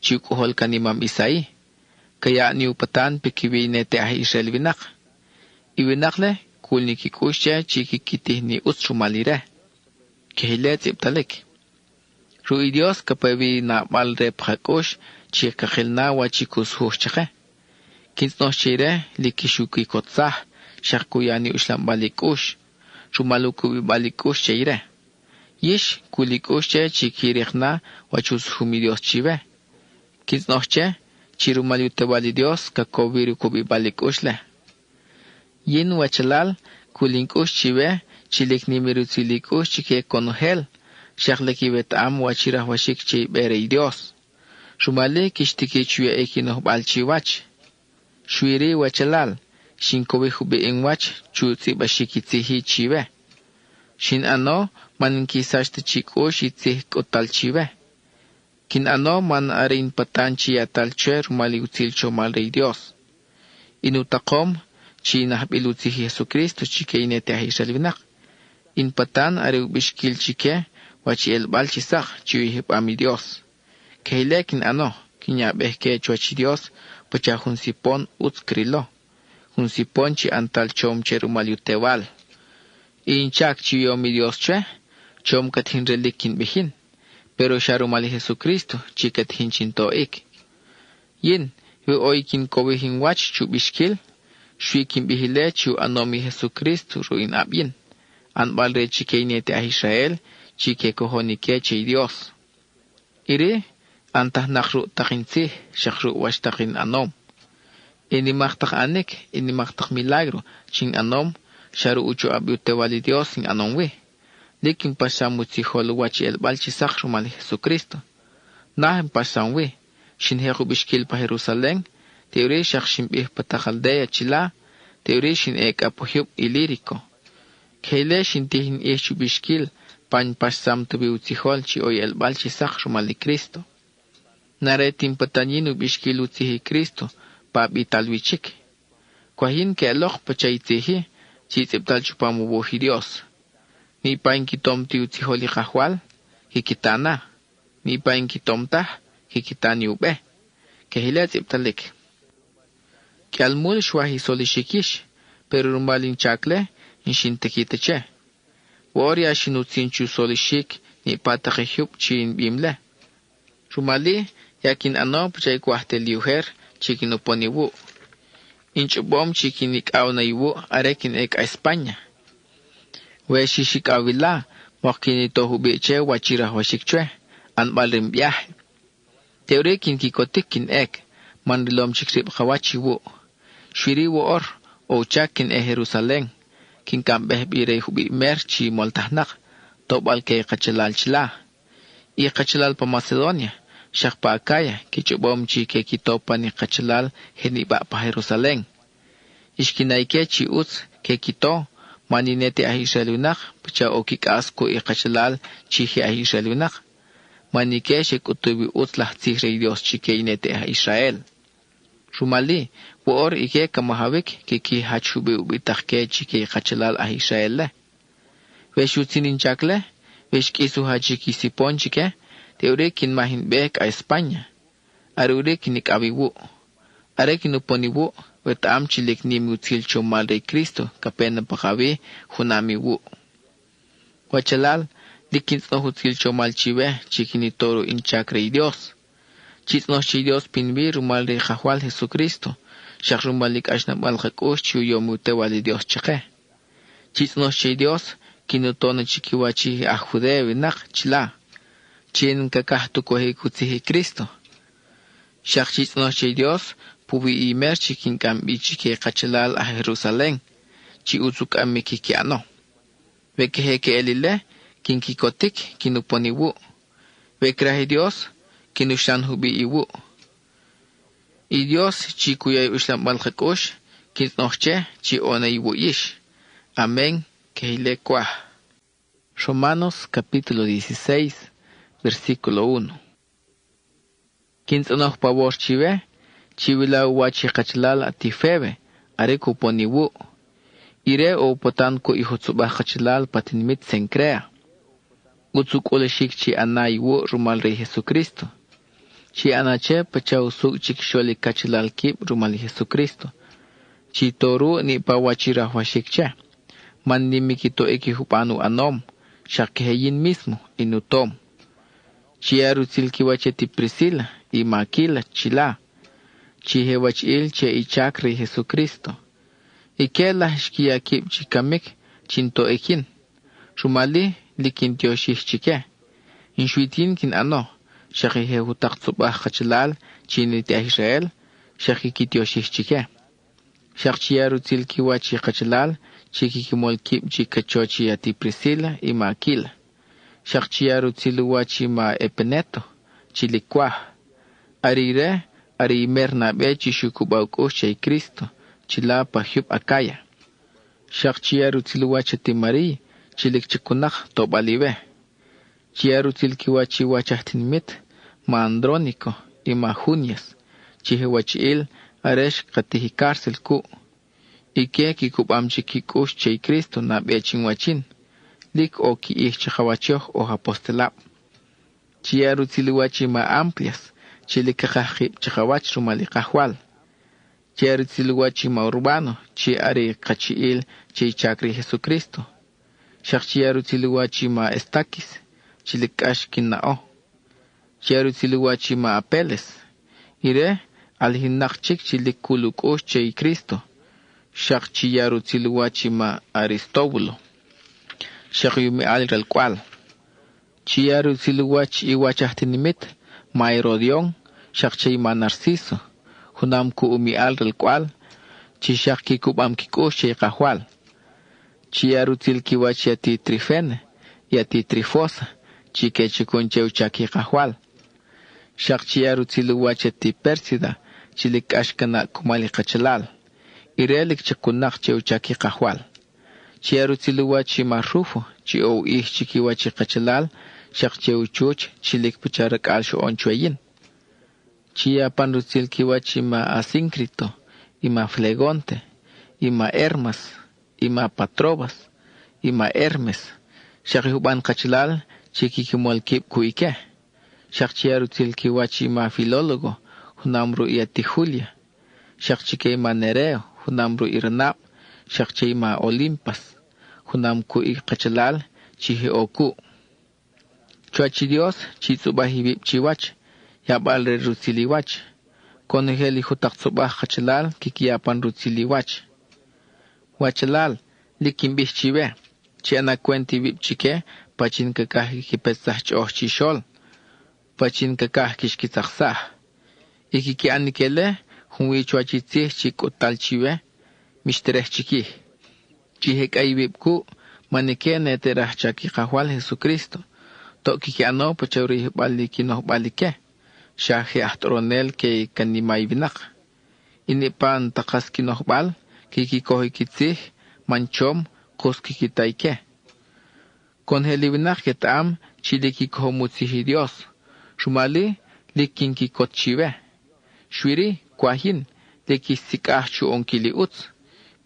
Chikuhol ka ni mam Isaí. Kaya ni upatan pikiwi nete ah Israel winak. Iwinakle kul ni kikushya chikikitih ni utsumalire. Kehilet ibtalik. Rui Dios kapawi na malre phakosh chikakilna wa chikus hushchake. Kinsnoh chire likishuki kotsah shakuyani ushlam balikush. Shumaluku balikush chire. Yish kulikush che chikirikhna wa chus humi Dios chive. Kinsnoh che chirumalute bali Dios kakoviru kubi balikushle. Yin wachalal kulinkush chive chilikni mirutilikush chike konohel. Shakleki vetam wachirah washik chi bere Dios. Shumale kishtiki chuya ekinoh balchiwach. Shwiri wachalal. Shin kowe hube ingwach chuti bashikitihi chive. Shin ano man kisashta chikosh itih kotal chive. Kin ano man arin patan chiyatal che rumali util chomal rey Dios. Inutakom chi nahbilutihi Jesucristo chike inete ahishalvinak. In patan are ubishkil chike wachi elbal chisak chiwihip ami Dios. Kehilekin ano kinyabehke chuachi Dios pacha hunsipon utskrilo. Hunsipon chi antal chom cherumaliutewal. Inchak chiyo mi Dios che, chom kathin relikin bihin. Pero sharumali Jesucristo chi kathin chintoik. Yin, we oikin kowihin wach chubishkil, shuikin bihile chu anomi Jesucristo ruin abyin. Anbalre chikeinete a Israel, chike kohonike che Dios. Iri, antah nakru takinsi, shakru wash takin anom. Inimaktak anik, inimaktak milagro, ching anom, sharu uchu abiutewali Dios sin anomwe. Likin pasamu tiholu wachi elbal chisak rumali Jesucristo. Nahem pasamwe, shin heru bishkil pa Jerusalén, teore shak shimbih patakaldea chila, teore shin ek apohyub iliriko. Keile shin tihin echu bishkil, pan pasam tubi utihol chi oy elbal chisak rumali Cristo. Naretin patanyinu bishkil utihi Cristo, papi talwichik. Kwahin ke aloch pachaitihi, chitiptal chupamu bohi Dios. Ni pain kitom ti utiholi kahwal, hikitana. Ni pain kitom tah, hikitani ube. Kehile tiptalik. Ke almul shwahi soli shikish, pero rumbalin chakle, inshin tekitache. Wari shinutsinchu soli shik, ni patakihyup chin bimle. Rumali, yakin ano pachay kwahte liuher, chikin uponiwu. Inchubom chikin ikaw na iwu arekin ek a España. We shishik awila, mokinito hubiche wachirah washikchwe, anbal rimbiyahe. Teorekin kikotik kin ek, mandilom chikrib kawachiwu. Shwiri woor, o chakin e Jerusalén, kin kambeh bire hubi merchi moltahnak, tobal kay kachalal chila. I kachalal pa Macedonia, shak pa Akaya, kichubom chi ke kitopa ni kachalal heniba pa Jerusalén. Ishkinaike chi uts ke kito, maninete a Israelunak, pacha okik asko i kachalal chihi a Israelunak. Manike shek utubi uts lahtzih rey Dios chike inete a Israel. Rumali, woor ike kamahawik kiki hachubi ubitake chike kachalal a Israel. Veshutsinin chakle, veshkisu hachiki sipon chike, teore kin mahin bek a España. Arure kinik abiwu. Are kinuponiwu, Wetam chilik nim util chomal de Cristo, kapena pakawi, hunami wu. Wachalal, dikins no util chomal chive, chikinitoro inchakre Dios. Chis no chi Dios pinvi rumal de Jahual Jesucristo. Shak rumalik ashnabal hakush chuyo mutewali Dios chake. Chis no chi Dios, kinutona chikiwachi ajude vinak chila. Chin kakahtu kohe kutsihi Cristo. Shak chis no chi Dios, pubi imer chikin kambi chike kachalal a Jerusalén. Chi uzuk amikikiano. Veke heke elile, kinkikotik, kinuponiwu. Vekrahi Dios, kinushan hubi iwu. Y Dios chi kuyay uslam balhakush, kinsnoche chi ona iwu ish. Amén, que le cuah. Romanos capítulo 16, versículo 1. Kinsnoch pavor chive, chivila uwachi kachalal atifebe, are kuponiwu. Ire o potanko ihotsubah kachalal patinmit sencrea. Utsuk oleshik chi anaiwu rumal rey Jesucristo. Chi anache pachausuk chiksholi kachalal kip rumal Jesucristo. Chi toru ni pawachirahwashikche. Mandimikito ekihupanu anom. Shakeheyin mismo inutom. Chi arutzilkiwacheti Priscila y Maquila chila. Chi hewachil che ichakri Jesucristo. Ike lahishkia kip chikamik chinto ekin. Rumali likin tioshishchike. Inshuitin kin ano. Shakihe hutak tsubah kachalal chiniti Israel. Shakiki tioshishchike. Shakchiaru tilkiwachi kachalal chikikimol kip chikachochi ati Priscila y Maquila. Shakchiaru tiluwachi ma epeneto chilikwah. Arire arimer nabe chishukubaukush chay Cristo. Chila pahyup akaya. Shakchiaru tiluwachi ti Maria chilik chikunach tobalive. Chiaru tilkiwachi wachahtinmit ma Andrónico y ma Junias. Chihewachiil aresh katihi cárcel ku. Ike kikubam chikikush chay Cristo na bechinwachin. Lik o ki ich chikawachoh o apostolap. Chiaru tiliwachi ma amplias. Chilikakahib chikawach rumalikahwal. Chiaru tiliwachi ma urbano. Chi ari kachiil chay chakri Jesucristo. Shakchiaru tiliwachi ma estakis. Chilikash kinao. Chiaru tiliwachi ma apeles. Ire alhinakchik chilikulukush chay Cristo. Shakchiaru tiliwachi ma Aristóbulo. Shakyumi alral kwal. Chiaru tiliwachi iwachahtinimit ma Herodion. Shakchay ma Narciso. Hunam ku umi alral kwal. Chishaki kubam kikush chay kahwal. Chiaru tilkiwachi ati Trifene. Yati Trifosa. Chike chikuncheu chaki kahwal. Shakchiaru tiliwachi ati Persida. Chilik ashkana kumali kachalal. Irelik chikunak cheu chaki kahwal. Chiaru tiliwachi ma Rufo. Chi ou chikiwachi kachalal. Shak cheu chuch chilik pucharak alsho onchuayin. Chia panru tilkiwachi ma Asíncrito. Y ma Flegonte. Y ma Hermas. Y ma Patrobas. Y ma Hermes. Shak huban kachalal. Chikikimol kip kuike. Shak chiaru tilkiwachi ma Filólogo. Hunamru iati Julia. Shak chike ma Nereo. Hunamru Irnab. Shak chay ma Olimpas. Hunam ku kachalal. Chihe oku. Chuachi Dios. Chitsubahibib chiwach. Yabal re rutiliwach. Koneheli hutak tsubah kachalal. Kikiapan rutiliwach. Wachalal. Likimbih chive. Chiana kwenti bib chike. Pachin kakah kipetsah choh chishol. Pachin kakah kishkitaksah. Ikiki anikele. Hunwi chuachitsih chikutal chive. Mishtereh chikih. Chihek aibib ku. Manike neterah chaki kahwal Jesucristo. Tokiki ano pachawri bali kinoh balike. Shahi ahtronel ke kanimay binak. Inipan takas kinoh bal. Kikikohi kitsih. Manchom kuskikitaike. Konhelibinak ketam chiliki mutsihi Dios. Shumali likinki kotchive. Shwiri kwahin likisikachu onkili uts.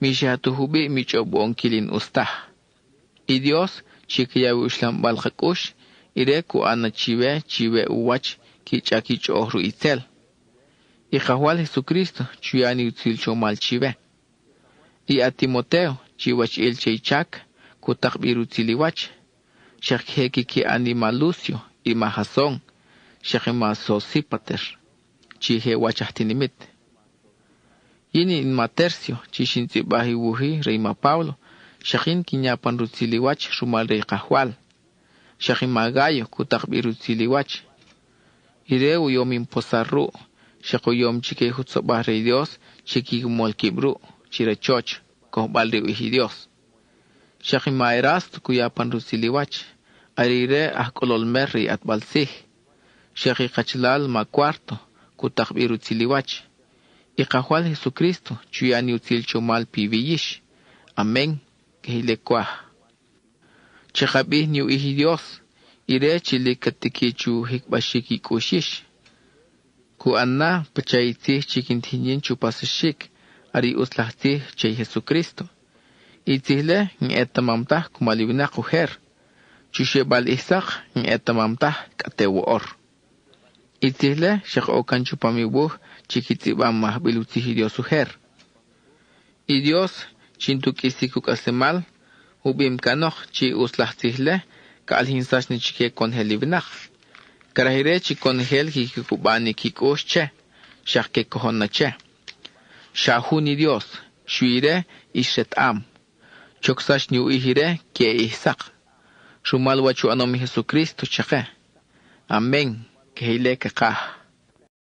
Mishatuhubi michobu onkilin ustah. Y Dios chikiyawi ushlam balhakush. Ire ku ana chive uwach kichakich ohru itel. Y Cahual Jesucristo, chuyani utzil chomal chive. Y a Timoteo, chiwach il cheichak, kutak birutziliwach. Shek ki anima Lucio, y Majason, shekima Sosípater, chihe wachahtinimit. Yini in Matercio, chishinti bahi wuhi, reima Paulo, shekin kinyapan rutziliwach, rumal rey Cahual. Shekin Magayo, kutak birutziliwach. Ireu yom imposarru, sheko yom chike hutsobah rey Dios, chiki gumol kibru, chirachoch, kohbal rey Dios. Shekin Maerast, kuyapan rutziliwach. Arire ahkolol merri at balsih. Sheki kachlal ma cuarto, kutak birutziliwach. Y Cahual Jesucristo, chuyani utzil chomal piviyish. Amén, kehilekwah. Chekabih niu ihi Dios, ire chile katikichu hikbashiki kushish. Ku anna pachaitih chikintinyin chupasashik, ari uslahtih chay Jesucristo. Itihle ngetamamtah kumalibna kuher. Chushebal isak ngetamamtah katewo or. Itihle shek okan chupamibuh chikitibam mahbilutihi Dios uher. Y Dios chintukistikuk asemal, hubim kanoch chi uslahtihle, kaalhinsash ni chike konhelibnach. Karahire chi konhel kikubani kikushche, shake kohonnache. Shahu ni Dios, shuire ishet am. Choksash ni uihire ke ihsak. Shumal wachu anomi Jesucristo chake. Amén. Que hile que